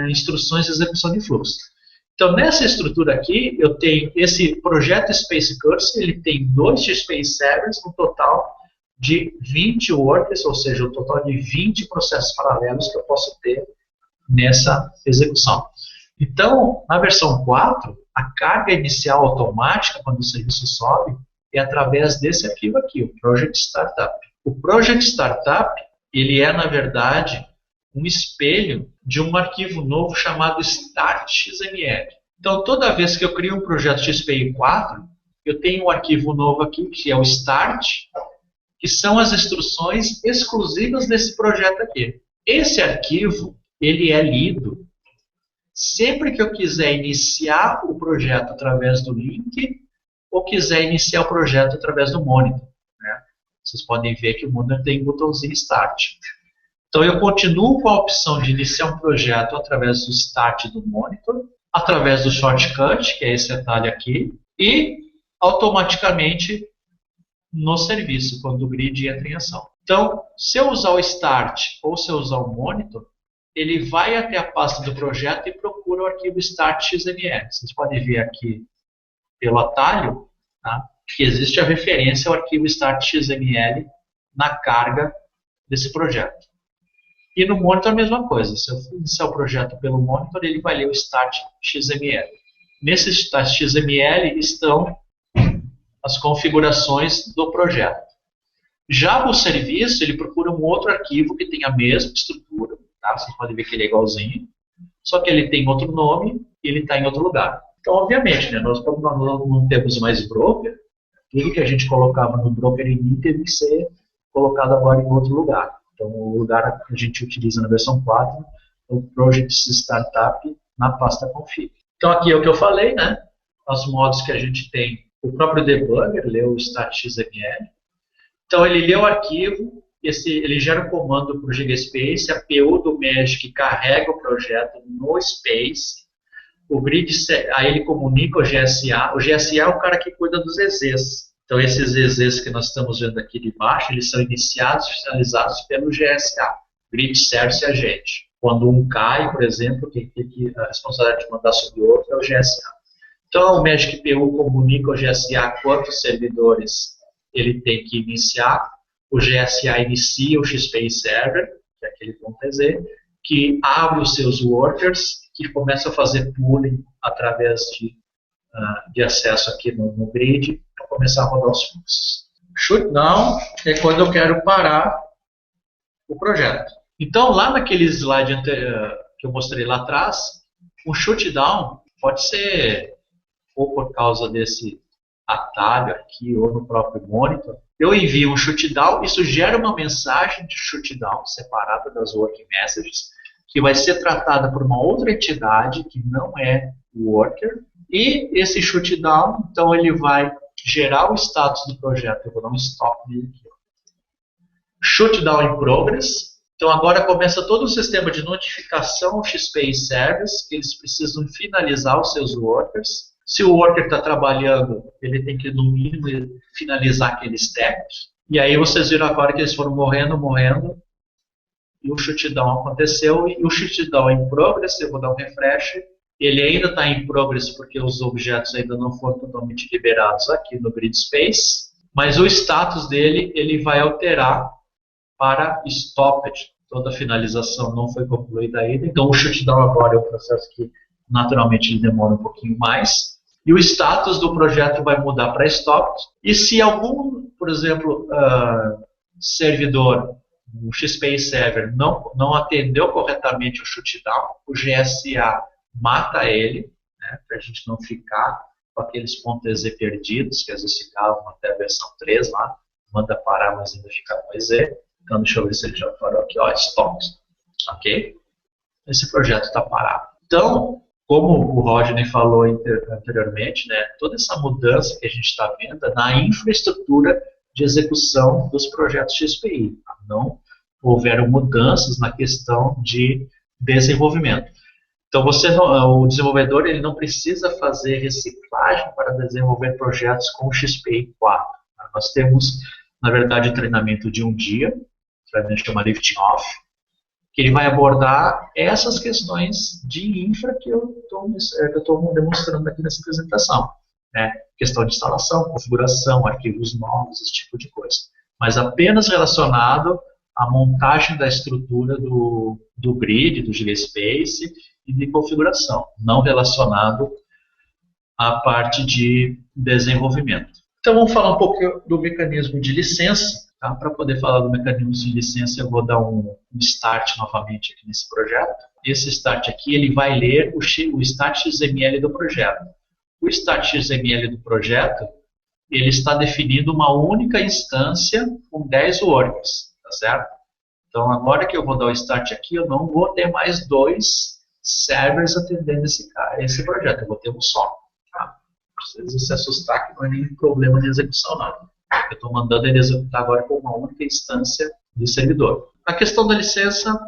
Speaker 2: instruções de execução de fluxo. Então, nessa estrutura aqui, eu tenho esse projeto Space Course, ele tem 2 XPI Servers, um total de 20 workers, ou seja, um total de 20 processos paralelos que eu posso ter nessa execução. Então, na versão 4, a carga inicial automática, quando o serviço sobe, é através desse arquivo aqui, o Project Startup. O Project Startup, ele é, na verdade, um espelho de um arquivo novo chamado Start.xml. Então, toda vez que eu crio um projeto XPI 4, eu tenho um arquivo novo aqui, que é o Start, que são as instruções exclusivas desse projeto aqui. Esse arquivo, ele é lido sempre que eu quiser iniciar o projeto através do link ou quiser iniciar o projeto através do monitor, né? Vocês podem ver que o monitor tem um botãozinho Start. Então, eu continuo com a opção de iniciar um projeto através do Start do monitor, através do shortcut, que é esse atalho aqui, e automaticamente no serviço, quando o grid entra em ação. Então, se eu usar o Start ou se eu usar o monitor, ele vai até a pasta do projeto e procura o arquivo Start.xml. Vocês podem ver aqui pelo atalho, tá, que existe a referência ao arquivo Start.xml na carga desse projeto. E no monitor a mesma coisa. Se eu iniciar o projeto pelo monitor, ele vai ler o Start.xml. Nesse Start.xml estão as configurações do projeto. Já o serviço, ele procura um outro arquivo que tem a mesma estrutura. Tá? Vocês podem ver que ele é igualzinho, só que ele tem outro nome e ele está em outro lugar. Então, obviamente, né, nós, como nós não temos mais broker, tudo que a gente colocava no broker.ini teve que ser colocado agora em outro lugar. Então, o lugar que a gente utiliza na versão 4 é o Project Startup na pasta config. Então, aqui é o que eu falei, né? Os modos que a gente tem. O próprio debugger lê o Start.xml. Então, ele lê o arquivo, ele gera um comando para o GigaSpace, a PO do Magic carrega o projeto no Space, o grid, aí ele comunica o GSA. O GSA é o cara que cuida dos EZs. Então, esses EZs que nós estamos vendo aqui de baixo, eles são iniciados e finalizados pelo GSA, Grid Service Agent. Quando um cai, por exemplo, a responsabilidade de mandar sobre o outro é o GSA. Então, o Magic PU comunica ao GSA quantos servidores ele tem que iniciar. O GSA inicia o XPI Server, que é aquele .ez, que abre os seus workers, que começa a fazer pooling através de acesso aqui no grid, para começar a rodar os fluxos. Shutdown é quando eu quero parar o projeto. Então, lá naquele slide que eu mostrei lá atrás, o shutdown pode ser ou por causa desse atalho aqui ou no próprio monitor. Eu envio um shutdown, isso gera uma mensagem de shutdown separada das working messages, que vai ser tratada por uma outra entidade que não é o worker, e esse shutdown, então ele vai gerar o status do projeto. Eu vou dar um stop nele aqui. Shutdown in progress. Então agora começa todo o sistema de notificação ao XPI Service, que eles precisam finalizar os seus workers. Se o worker está trabalhando, ele tem que, no mínimo, finalizar aqueles steps. E aí vocês viram agora que eles foram morrendo, e o shutdown aconteceu, e o shutdown em progress, eu vou dar um refresh, ele ainda está em progress porque os objetos ainda não foram totalmente liberados aqui no grid space, mas o status dele, ele vai alterar para stopped. Toda a finalização não foi concluída ainda, então o shutdown agora é um processo que naturalmente ele demora um pouquinho mais, e o status do projeto vai mudar para stopped, e se algum, por exemplo, servidor, o XPI Server, não atendeu corretamente o shutdown, o GSA mata ele, né, para a gente não ficar com aqueles .ez perdidos, que às vezes ficavam até a versão 3 lá, manda parar, mas ainda fica com EZ. Então, deixa eu ver se ele já parou aqui, ó, stop, ok? Esse projeto está parado. Então, como o Rodney falou anteriormente, né, toda essa mudança que a gente está vendo é na infraestrutura de execução dos projetos XPI. Tá? Não houveram mudanças na questão de desenvolvimento. Então, o desenvolvedor ele não precisa fazer reciclagem para desenvolver projetos com o XPI 4. Tá? Nós temos, na verdade, treinamento de um dia, treinamento chama Lifting Off, que ele vai abordar essas questões de infra que eu estou demonstrando aqui nessa apresentação. Né? Questão de instalação, configuração, arquivos novos, esse tipo de coisa. Mas apenas relacionado à montagem da estrutura do grid, do GSpace e de configuração, não relacionado à parte de desenvolvimento. Então vamos falar um pouco do mecanismo de licença. Tá? Para poder falar do mecanismo de licença, eu vou dar um start novamente aqui nesse projeto. Esse start aqui, ele vai ler o start XML do projeto. O start XML do projeto, ele está definindo uma única instância com 10 workers, tá certo? Então, agora que eu vou dar o start aqui, eu não vou ter mais 2 servers atendendo esse projeto, eu vou ter um só. Tá? Não precisa se assustar que não é nenhum problema de execução, não. Eu estou mandando ele executar agora com uma única instância de servidor. A questão da licença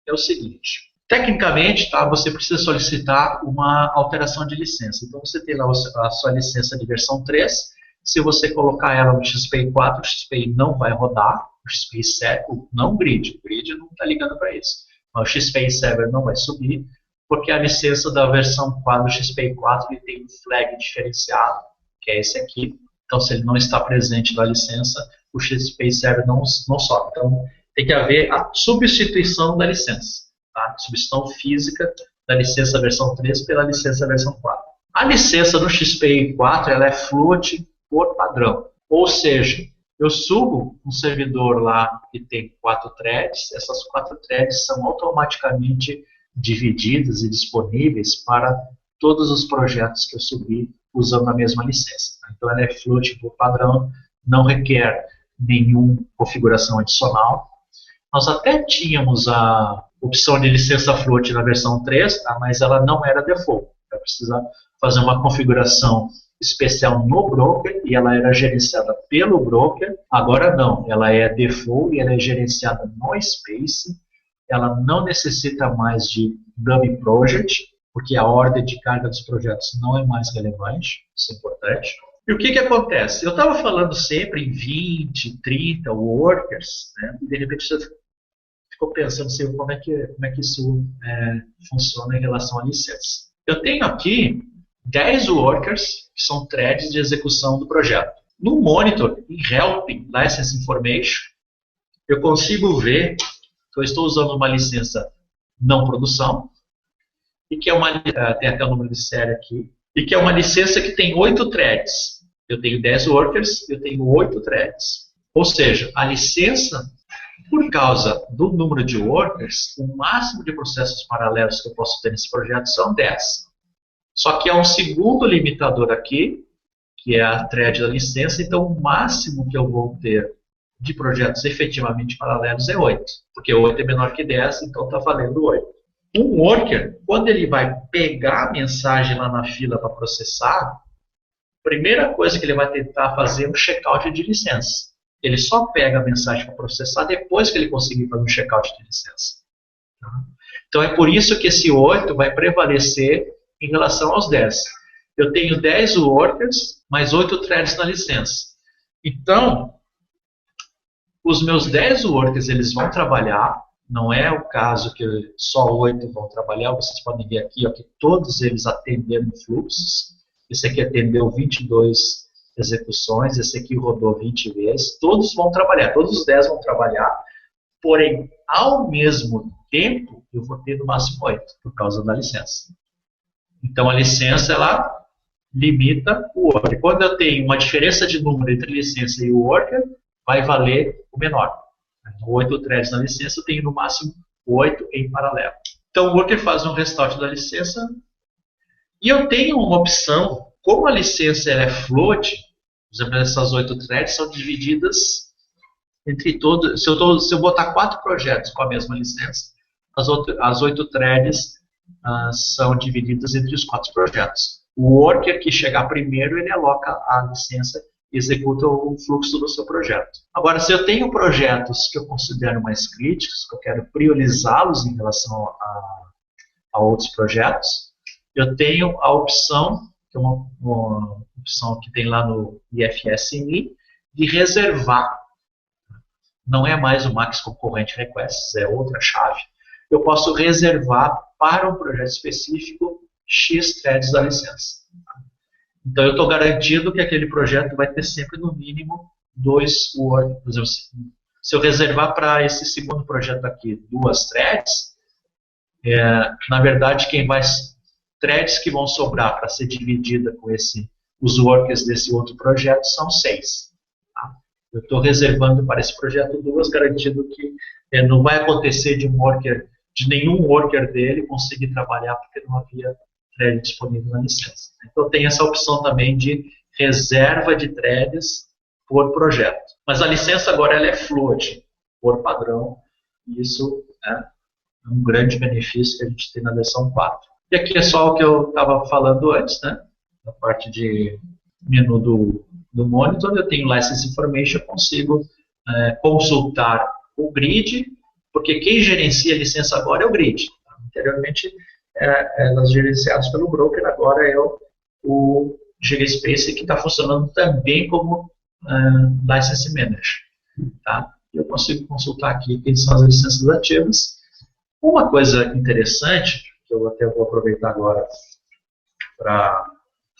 Speaker 2: é o seguinte. Tecnicamente, tá, você precisa solicitar uma alteração de licença. Então, você tem lá a sua licença de versão 3. Se você colocar ela no XPI 4, o XPI não vai rodar. O XPI Server, não o grid. O grid não está ligando para isso. Mas o XPI Server não vai subir, porque a licença da versão 4 do XPI 4 ele tem um flag diferenciado, que é esse aqui. Então, se ele não está presente na licença, o XPI Server não sobe. Então, tem que haver a substituição da licença. Tá? Substituição física da licença versão 3 pela licença versão 4. A licença do XPI 4 ela é fluid por padrão. Ou seja, eu subo um servidor lá que tem 4 threads, essas 4 threads são automaticamente divididas e disponíveis para todos os projetos que eu subi usando a mesma licença. Então ela é fluid por padrão, não requer nenhuma configuração adicional. Nós até tínhamos a opção de licença float na versão 3, tá? Mas ela não era default. Eu precisava fazer uma configuração especial no broker e ela era gerenciada pelo broker. Agora não, ela é default e ela é gerenciada no Space. Ela não necessita mais de dummy project, porque a ordem de carga dos projetos não é mais relevante, isso é importante. E o que acontece? Eu estava falando sempre em 20, 30 workers, né? E de repente você ficou pensando assim, como é que isso funciona em relação à licença. Eu tenho aqui 10 workers, que são threads de execução do projeto. No Monitor, em Help License Information, eu consigo ver que eu estou usando uma licença não produção, e que é tem até o número de série aqui, e que é uma licença que tem 8 threads. Eu tenho 10 workers, eu tenho 8 threads. Ou seja, a licença, por causa do número de workers, o máximo de processos paralelos que eu posso ter nesse projeto são 10. Só que há um segundo limitador aqui, que é a thread da licença, então o máximo que eu vou ter de projetos efetivamente paralelos é 8. Porque 8 é menor que 10, então está valendo 8. Um worker, quando ele vai pegar a mensagem lá na fila para processar, a primeira coisa que ele vai tentar fazer é um checkout de licença. Ele só pega a mensagem para processar depois que ele conseguir fazer um checkout de licença. Tá? Então é por isso que esse 8 vai prevalecer em relação aos 10. Eu tenho 10 workers, mais 8 threads na licença. Então, os meus 10 workers eles vão trabalhar. Não é o caso que só 8 vão trabalhar. Vocês podem ver aqui ó, que todos eles atenderam fluxos. Esse aqui atendeu 22 execuções, esse aqui rodou 20 vezes. Todos vão trabalhar, todos os 10 vão trabalhar. Porém, ao mesmo tempo, eu vou ter no máximo 8, por causa da licença. Então, a licença, ela limita o worker. Quando eu tenho uma diferença de número entre licença e o worker, vai valer o menor. 8 threads na licença, eu tenho no máximo 8 em paralelo. Então o worker faz um restart da licença e eu tenho uma opção, como a licença ela é float, por exemplo, essas 8 threads são divididas entre todos. Se eu botar 4 projetos com a mesma licença, as 8 threads são divididas entre os 4 projetos. O worker que chegar primeiro, ele aloca a licença executa o fluxo do seu projeto. Agora, se eu tenho projetos que eu considero mais críticos, que eu quero priorizá-los em relação a outros projetos, eu tenho a opção, que é uma opção que tem lá no IFS-MI, de reservar. Não é mais o Max Concorrent Requests, é outra chave. Eu posso reservar para um projeto específico X threads da licença. Então, eu estou garantido que aquele projeto vai ter sempre, no mínimo, 2 workers. Por exemplo, se eu reservar para esse segundo projeto aqui 2 threads, na verdade, threads que vão sobrar para ser dividida com os workers desse outro projeto são 6. Tá? Eu estou reservando para esse projeto 2, garantindo que não vai acontecer de nenhum worker dele conseguir trabalhar porque não havia thread disponível na licença. Então tem essa opção também de reserva de threads por projeto. Mas a licença agora ela é float, por padrão, e isso é um grande benefício que a gente tem na versão 4. E aqui é só o que eu estava falando antes, né? Na parte de menu do Monitor, eu tenho License Information, eu consigo consultar o grid, porque quem gerencia a licença agora é o grid. Anteriormente, elas gerenciadas pelo broker, agora é o GSpace que está funcionando também como License Manager. Tá? Eu consigo consultar aqui quem são as licenças ativas. Uma coisa interessante, que eu até vou aproveitar agora para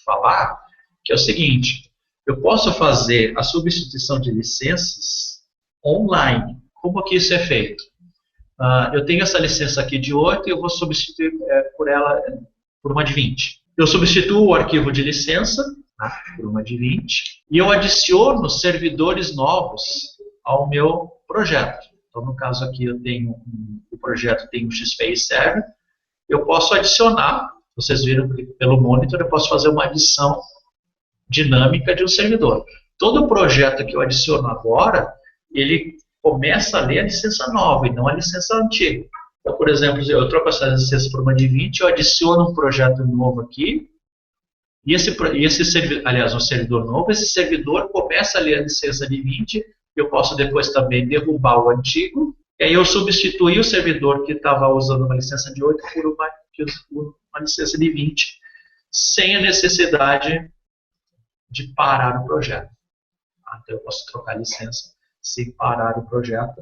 Speaker 2: falar, que é o seguinte, eu posso fazer a substituição de licenças online. Como que isso é feito? Eu tenho essa licença aqui de 8 e eu vou substituir por ela por uma de 20. Eu substituo o arquivo de licença por uma de 20 e eu adiciono servidores novos ao meu projeto. Então, no caso aqui, o projeto tem um XPay Server. Eu posso adicionar, vocês viram que pelo Monitor, eu posso fazer uma adição dinâmica de um servidor. Todo projeto que eu adiciono agora, ele começa a ler a licença nova e não a licença antiga. Então, por exemplo, eu troco essa licença por uma de 20, eu adiciono um projeto novo aqui, e aliás, um servidor novo, esse servidor começa a ler a licença de 20, eu posso depois também derrubar o antigo, e aí eu substituí o servidor que estava usando uma licença de 8 por uma licença de 20, sem a necessidade de parar o projeto. Então, eu posso trocar a licença sem parar o projeto.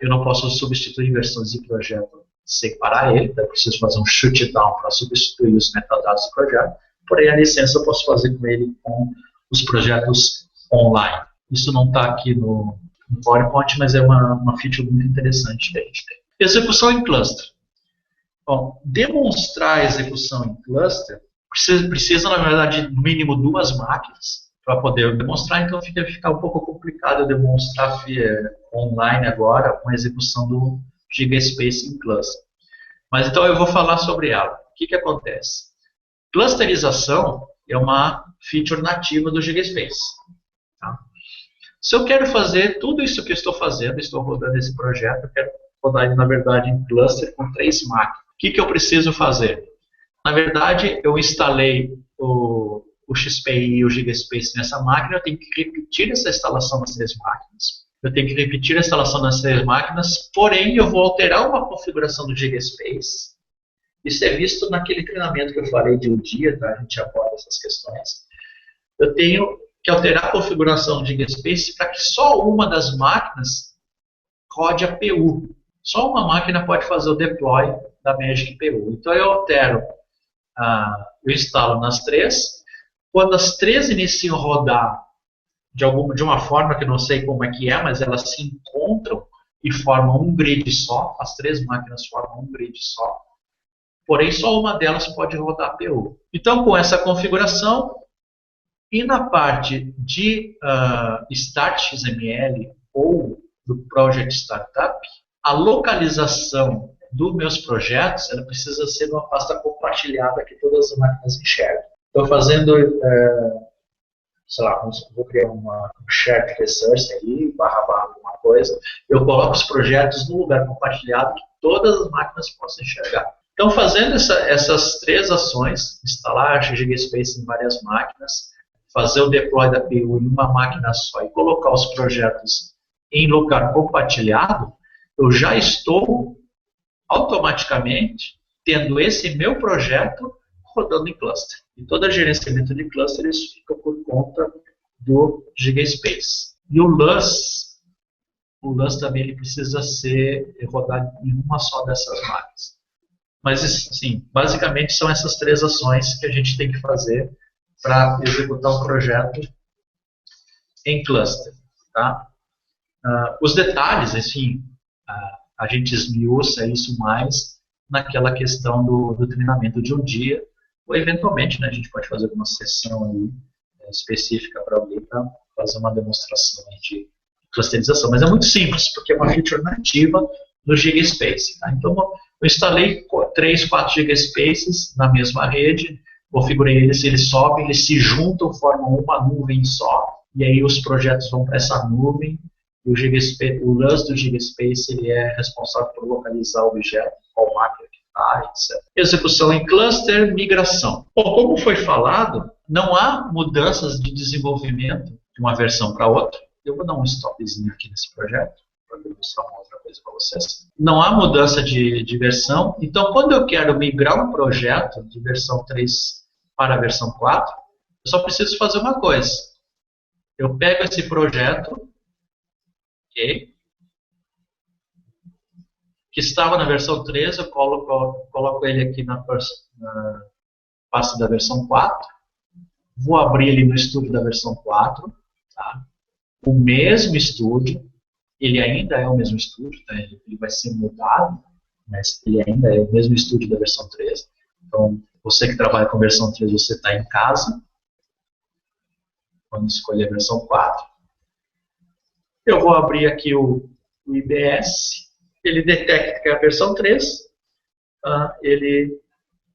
Speaker 2: Eu não posso substituir versões de projeto separar ele, então eu preciso fazer um shutdown para substituir os metadados do projeto, porém a licença eu posso fazer com ele com os projetos online. Isso não está aqui no PowerPoint, mas é uma feature muito interessante que a gente tem. Execução em cluster. Bom, demonstrar a execução em cluster precisa, na verdade, no mínimo 2 máquinas para poder demonstrar, então fica um pouco complicado eu demonstrar online agora com a execução do GigaSpace em cluster. Mas então eu vou falar sobre ela. O que acontece? Clusterização é uma feature nativa do GigaSpace. Tá? Se eu quero fazer tudo isso que eu estou fazendo, estou rodando esse projeto, eu quero rodar ele, na verdade, em cluster com 3 máquinas. O que eu preciso fazer? Na verdade, eu instalei o XPI e o GigaSpace nessa máquina, eu tenho que repetir essa instalação nas 3 máquinas. Eu tenho que repetir a instalação nas 3 máquinas, porém eu vou alterar uma configuração do GigaSpace. Isso é visto naquele treinamento que eu falei de um dia, tá? A gente aborda essas questões. Eu tenho que alterar a configuração do GigaSpace para que só uma das máquinas rode a PU. Só uma máquina pode fazer o deploy da Magic PU. Então eu altero, eu instalo nas 3. Quando as 3 iniciam a rodar de uma forma que eu não sei como é que é, mas elas se encontram e formam um grid só, as 3 máquinas formam um grid só, porém só uma delas pode rodar PU. Então com essa configuração, e na parte de Start XML ou do Project Startup, a localização dos meus projetos ela precisa ser numa pasta compartilhada que todas as máquinas enxergam. Estou fazendo, sei lá, vou criar uma shared resource aí, / alguma coisa. Eu coloco os projetos no lugar compartilhado que todas as máquinas possam enxergar. Então, fazendo essas 3 ações, instalar GigaSpace em várias máquinas, fazer o deploy da PU em uma máquina só e colocar os projetos em lugar compartilhado, eu já estou automaticamente tendo esse meu projeto rodando em cluster. E todo o gerenciamento de cluster isso fica por conta do GigaSpace. E o LUS também ele precisa ser rodado em uma só dessas máquinas. Mas, assim, basicamente são essas 3 ações que a gente tem que fazer para executar um projeto em cluster. Tá? Os detalhes, enfim, a gente esmiuça isso mais naquela questão do treinamento de um dia, ou eventualmente, né, a gente pode fazer uma sessão aí, específica para alguém para fazer uma demonstração de clusterização. Mas é muito simples, porque é uma feature nativa do GigaSpace. Tá? Então, eu instalei 3, 4 GigaSpaces na mesma rede, configurei eles sobem, eles se juntam, formam uma nuvem só, e aí os projetos vão para essa nuvem, e o LUS do GigaSpace ele é responsável por localizar o objeto, qual máquina que está, etc. Execução em cluster, migração. Bom, como foi falado, não há mudanças de desenvolvimento de uma versão para outra. Eu vou dar um stopzinho aqui nesse projeto, para demonstrar uma outra coisa para vocês. Não há mudança de versão, então quando eu quero migrar um projeto de versão 3 para a versão 4, eu só preciso fazer uma coisa. Eu pego esse projeto, okay, que estava na versão 3, eu coloco ele aqui na pasta da versão 4, vou abrir ele no estúdio da versão 4, tá? O mesmo estúdio, ele ainda é o mesmo estúdio, tá? Ele vai ser mudado, mas ele ainda é o mesmo estúdio da versão 3. Então, você que trabalha com a versão 3, você está em casa, quando escolher a versão 4. Eu vou abrir aqui o IBS, ele detecta que é a versão 3, ele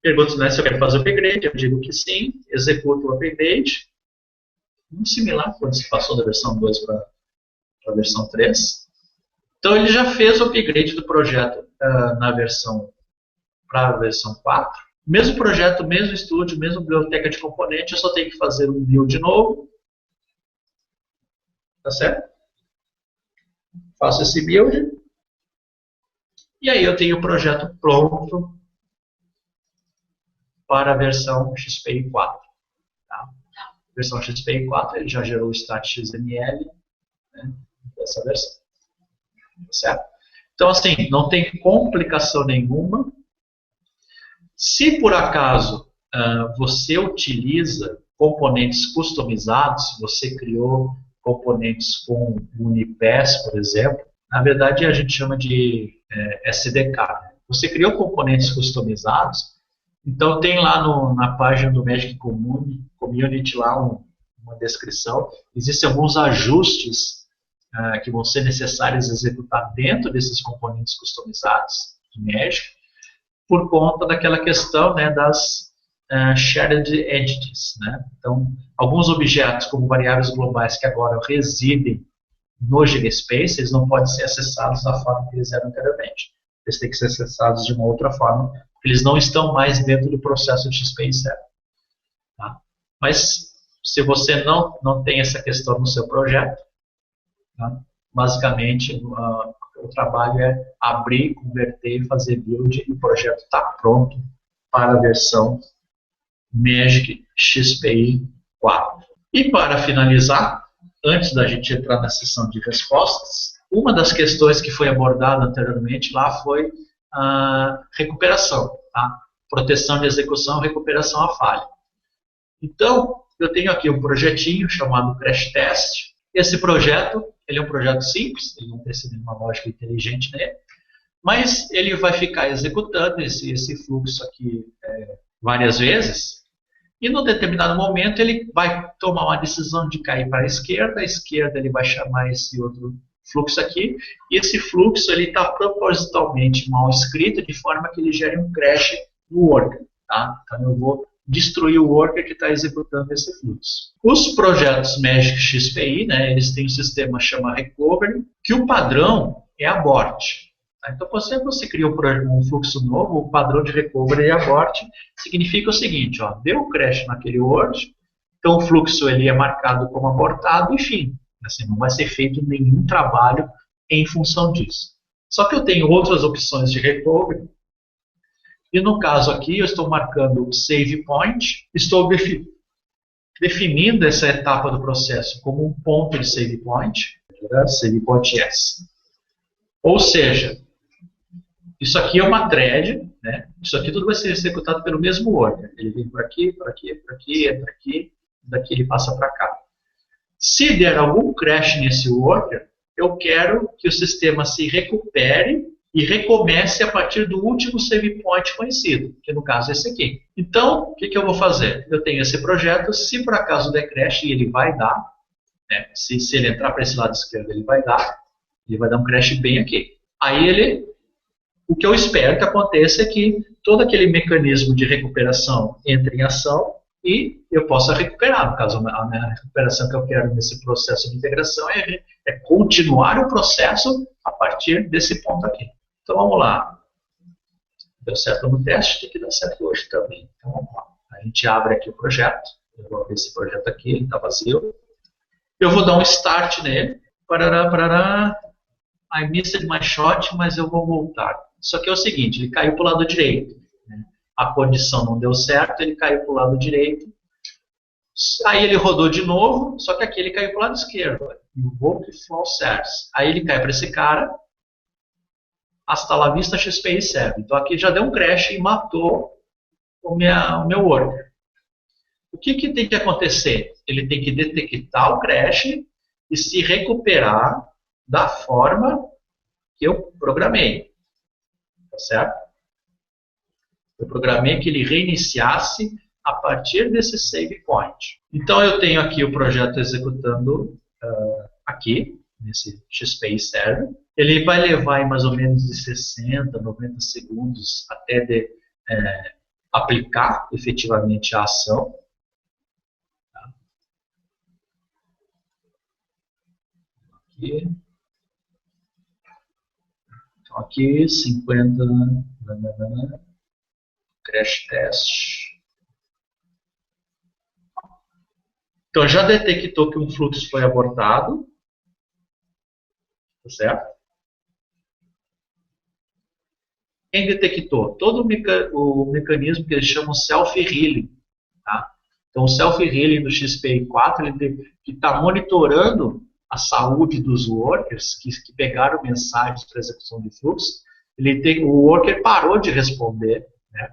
Speaker 2: pergunta, né, se eu quero fazer o upgrade, eu digo que sim, executo o upgrade, muito similar quando se passou da versão 2 para a versão 3. Então ele já fez o upgrade do projeto para a versão 4. Mesmo projeto, mesmo estúdio, mesma biblioteca de componente, eu só tenho que fazer um build de novo. Tá certo? Faço esse build. E aí eu tenho o projeto pronto para a versão XPI 4. Tá? A versão XPI 4 ele já gerou o Start XML, né, dessa versão. Tá certo? Então, assim, não tem complicação nenhuma. Se por acaso você utiliza componentes customizados, você criou componentes com Unipass, por exemplo, na verdade a gente chama de SDK. Você criou componentes customizados, então tem lá na página do Magic Community lá uma descrição. Existem alguns ajustes que vão ser necessários executar dentro desses componentes customizados de Magic, por conta daquela questão, né, das shared entities, né? Então, alguns objetos como variáveis globais que agora residem no GigaSpace, eles não podem ser acessados da forma que eles eram anteriormente. Eles têm que ser acessados de uma outra forma, porque eles não estão mais dentro do processo de XPI 0. Tá? Mas, se você não tem essa questão no seu projeto, tá? Basicamente, o trabalho é abrir, converter, fazer build, e o projeto está pronto para a versão Magic XPI 4. E para finalizar, antes da gente entrar na sessão de respostas, uma das questões que foi abordada anteriormente lá foi a recuperação, tá? Proteção de execução, recuperação à falha. Então, eu tenho aqui um projetinho chamado Crash Test. Esse projeto, ele é um projeto simples, ele não precisa de uma lógica inteligente nele, mas ele vai ficar executando esse fluxo aqui várias vezes, e num determinado momento ele vai tomar uma decisão de cair para a esquerda ele vai chamar esse outro fluxo aqui, e esse fluxo ele está propositalmente mal escrito, de forma que ele gere um crash no worker. Tá? Então eu vou destruir o worker que está executando esse fluxo. Os projetos Magic XPI, né, eles têm um sistema chamado Recovery, que o padrão é abort. Tá? Então, você cria um fluxo novo, o padrão de Recovery é abort, significa o seguinte, ó, deu um crash naquele word, então o fluxo ele é marcado como abortado, enfim, assim, não vai ser feito nenhum trabalho em função disso. Só que eu tenho outras opções de Recovery, e no caso aqui, eu estou marcando save point, estou definindo essa etapa do processo como um ponto de save point yes. Ou seja, isso aqui é uma thread, né? Isso aqui tudo vai ser executado pelo mesmo worker. Ele vem por aqui, por aqui, por aqui, entra aqui, daqui ele passa para cá. Se der algum crash nesse worker, eu quero que o sistema se recupere e recomece a partir do último save point conhecido, que no caso é esse aqui. Então, o que eu vou fazer? Eu tenho esse projeto, se por acaso der crash, e ele vai dar, né? se ele entrar para esse lado esquerdo, ele vai dar um crash bem aqui. Aí o que eu espero que aconteça é que todo aquele mecanismo de recuperação entre em ação e eu possa recuperar. No caso, a minha recuperação que eu quero nesse processo de integração é continuar o processo a partir desse ponto aqui. Então vamos lá. Deu certo no teste, tem que dar certo hoje também. Então vamos lá. A gente abre aqui o projeto. Eu vou abrir esse projeto aqui, ele está vazio. Eu vou dar um start nele. Parará, parará. I missed my shot, mas eu vou voltar. Só que é o seguinte, ele caiu para o lado direito. Né? A condição não deu certo, ele caiu para o lado direito. Aí ele rodou de novo, só que aqui ele caiu para o lado esquerdo. Invoke false errors. Aí ele cai para esse cara. Hasta la vista XPI serve. Então aqui já deu um crash e matou o meu worker. O que tem que acontecer? Ele tem que detectar o crash e se recuperar da forma que eu programei. Tá certo? Eu programei que ele reiniciasse a partir desse save point. Então eu tenho aqui o projeto executando aqui, nesse XPI server. Ele vai levar em mais ou menos de 60, 90 segundos até aplicar efetivamente a ação. Aqui. Então aqui, 50, crash test. Então já detectou que um fluxo foi abortado. Tá certo? Quem detectou? Todo o mecanismo que eles chamam self-healing. Tá? Então, o self-healing do XPI 4 que está monitorando a saúde dos workers que pegaram mensagens para execução de fluxo, o worker parou de responder, né?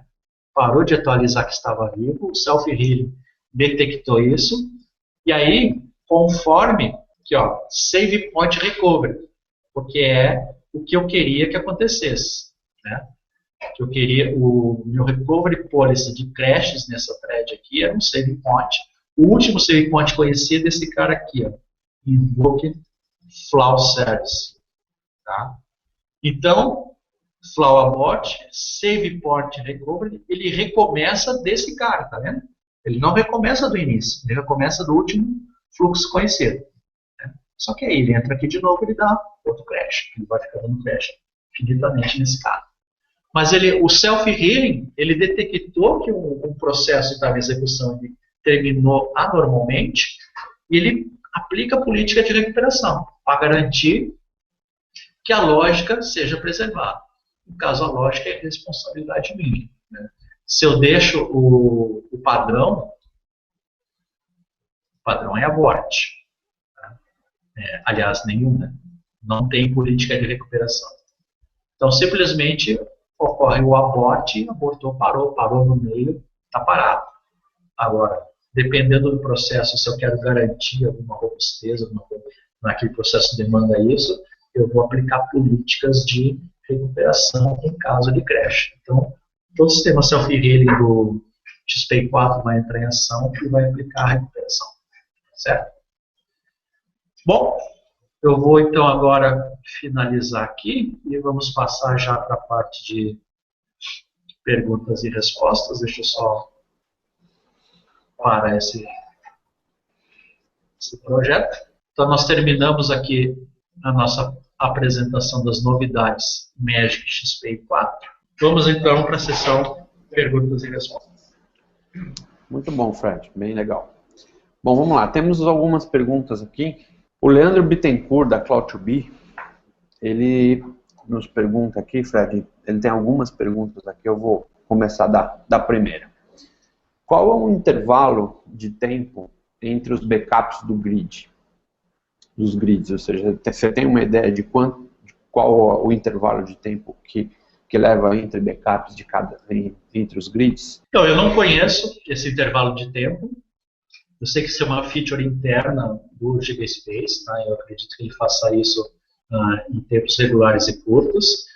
Speaker 2: Parou de atualizar que estava vivo, o self-healing detectou isso, e aí, conforme, aqui, ó, save point recovery, porque é o que eu queria que acontecesse, né? Que eu queria, o meu recovery policy de crashes nessa thread aqui era um save point. O último save point conhecido é esse cara aqui, ó, invoke flaw service, tá? Então, flaw abort, save point recovery, ele recomeça desse cara, tá vendo? Ele não recomeça do início, ele recomeça do último fluxo conhecido. Né? Só que aí ele entra aqui de novo e ele dá outro crash, ele vai ficar dando crash infinitamente nesse caso. Mas o self-healing, ele detectou que um processo estava em execução e terminou anormalmente, e ele aplica a política de recuperação para garantir que a lógica seja preservada. No caso, a lógica é responsabilidade minha. Né? Se eu deixo o padrão é abort. Tá? Aliás, nenhum, né? Não tem política de recuperação. Então, simplesmente ocorre o abort, abortou, parou no meio, está parado. Agora, dependendo do processo, se eu quero garantir alguma robustez, naquele processo demanda isso, eu vou aplicar políticas de recuperação em caso de crash. Então, todo o sistema self-healing do XPI4 vai entrar em ação e vai aplicar a recuperação. Certo? Bom, eu vou então agora finalizar aqui e vamos passar já para a parte de perguntas e respostas. Deixa eu só parar esse projeto. Então, nós terminamos aqui a nossa apresentação das novidades Magic XPI4. Vamos então para a sessão perguntas e respostas.
Speaker 1: Muito bom, Fred. Bem legal. Bom, vamos lá. Temos algumas perguntas aqui. O Leandro Bittencourt, da Cloud2B, ele nos pergunta aqui, Fred, ele tem algumas perguntas aqui, eu vou começar da primeira. Qual é o intervalo de tempo entre os backups dos grids? Ou seja, você tem uma ideia de qual o intervalo de tempo que leva entre backups entre os grids?
Speaker 2: Então, eu não conheço esse intervalo de tempo. Eu sei que isso é uma feature interna do GigaSpace, tá? Eu acredito que ele faça isso em tempos regulares e curtos.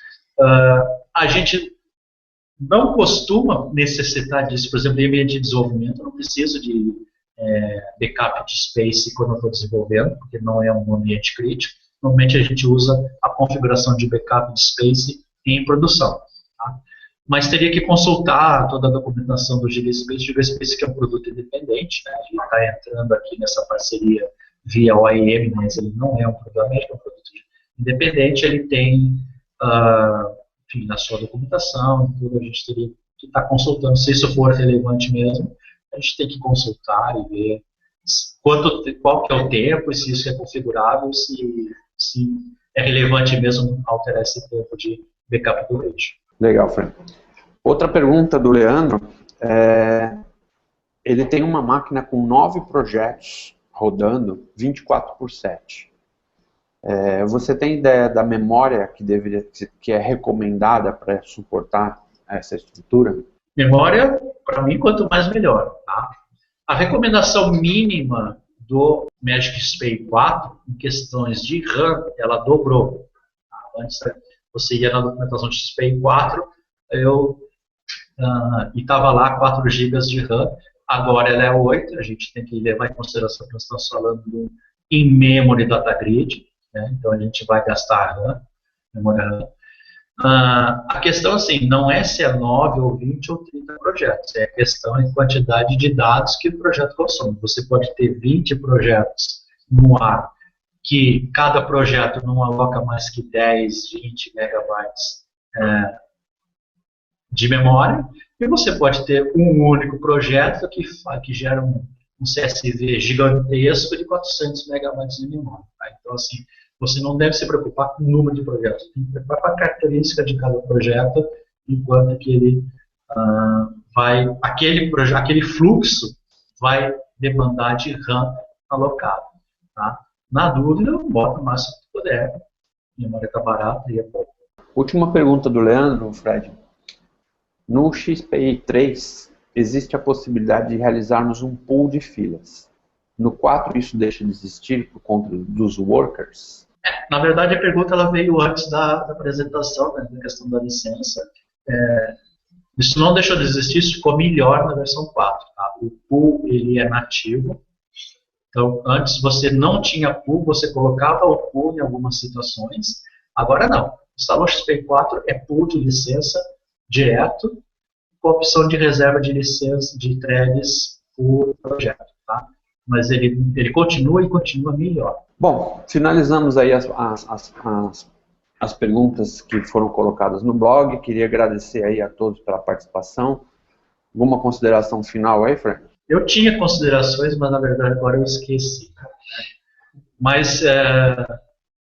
Speaker 2: A gente não costuma necessitar disso, por exemplo, em ambiente de desenvolvimento, eu não preciso de backup de space quando eu estou desenvolvendo, porque não é um ambiente crítico. Normalmente a gente usa a configuração de backup de space em produção. Tá? Mas teria que consultar toda a documentação do GigaSpace. O GigaSpace que é um produto independente, né? Ele está entrando aqui nessa parceria via OEM, mas ele não é um produto médico, é um produto independente. Ele tem, enfim, na sua documentação, tudo, a gente teria que estar consultando. Se isso for relevante mesmo, a gente tem que consultar e ver qual que é o tempo, e se isso é configurável, se é relevante mesmo alterar esse tempo de backup do RAID.
Speaker 1: Legal, Fred. Outra pergunta do Leandro, ele tem uma máquina com 9 projetos rodando 24/7. Você tem ideia da memória que é recomendada para suportar essa estrutura?
Speaker 2: Memória, para mim, quanto mais melhor. Tá? A recomendação mínima do Magic SPI4 em questões de RAM, ela dobrou. Tá? Antes você ia na documentação de SPI4, e estava lá 4 GB de RAM, agora ela é 8, a gente tem que levar em consideração que nós estamos falando do in-memory data grid, né? Então a gente vai gastar RAM, memória RAM. A questão assim, não é se é 9 ou 20 ou 30 projetos, é a questão em quantidade de dados que o projeto consome. Você pode ter 20 projetos no ar, que cada projeto não aloca mais que 10, 20 megabytes de memória, e você pode ter um único projeto que gera um CSV gigantesco de 400 megabytes de memória. Tá? Então, assim, você não deve se preocupar com o número de projetos, tem que se preocupar com a característica de cada projeto, enquanto que ele aquele fluxo vai demandar de RAM alocado. Tá? Na dúvida, bota o máximo que puder. A memória está barata e é pouco.
Speaker 1: Última pergunta do Leandro, Fred. No XPI 3, existe a possibilidade de realizarmos um pool de filas. No 4, isso deixa de existir por conta dos workers?
Speaker 2: Na verdade, a pergunta ela veio antes da apresentação, né, da questão da licença. Isso não deixou de existir, isso ficou melhor na versão 4. Tá? O pool ele é nativo. Então, antes você não tinha pool, você colocava o pool em algumas situações. Agora não. Instalou o XPI 4, é pool de licença direto, com a opção de reserva de licença de threads por projeto. Tá? Mas ele continua e continua melhor.
Speaker 1: Bom, finalizamos aí as perguntas que foram colocadas no blog. Queria agradecer aí a todos pela participação. Alguma consideração final aí, Fred?
Speaker 2: Eu tinha considerações, mas na verdade agora eu esqueci. Mas,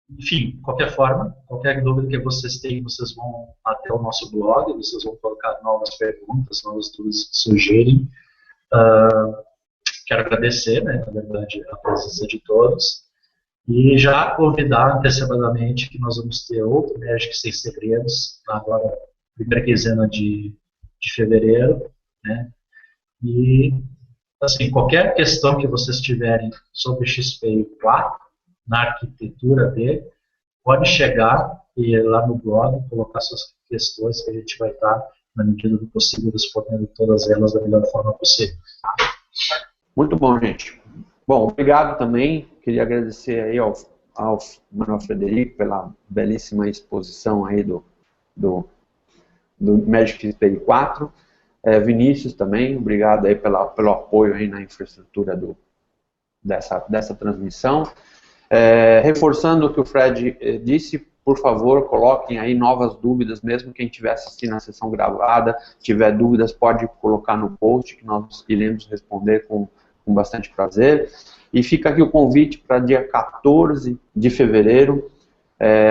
Speaker 2: enfim, de qualquer forma, qualquer dúvida que vocês tenham, vocês vão até o nosso blog, vocês vão colocar novas perguntas, novas dúvidas que surgirem. Quero agradecer, né, na verdade, a presença de todos. E já convidar antecipadamente que nós vamos ter outro Magic Sem Segredos, agora, primeira quinzena de fevereiro, né? E, assim, qualquer questão que vocês tiverem sobre XPI 4, na arquitetura dele, pode chegar e lá no blog colocar suas questões que a gente vai estar, na medida do possível, respondendo todas elas da melhor forma possível.
Speaker 1: Muito bom, gente. Bom, obrigado também. Queria agradecer aí ao Manuel Frederico pela belíssima exposição aí do Magic XPI 4. Vinícius também, obrigado aí pelo apoio aí na infraestrutura dessa transmissão. Reforçando o que o Fred disse, por favor, coloquem aí novas dúvidas, mesmo quem estiver assistindo a sessão gravada, tiver dúvidas, pode colocar no post, que nós iremos responder com bastante prazer. E fica aqui o convite para dia 14 de fevereiro,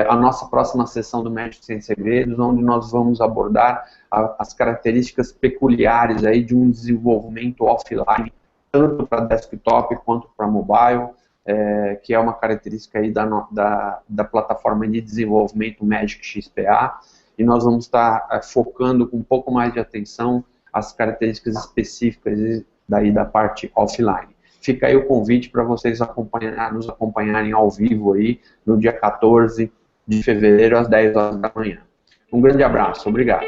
Speaker 1: a nossa próxima sessão do Magic Sem Segredos, onde nós vamos abordar as características peculiares aí de um desenvolvimento offline, tanto para desktop quanto para mobile, que é uma característica aí da plataforma de desenvolvimento Magic XPA, e nós vamos estar focando com um pouco mais de atenção as características específicas daí da parte offline. Fica aí o convite para vocês nos acompanharem ao vivo aí no dia 14 de fevereiro, às 10 horas da manhã. Um grande abraço, obrigado.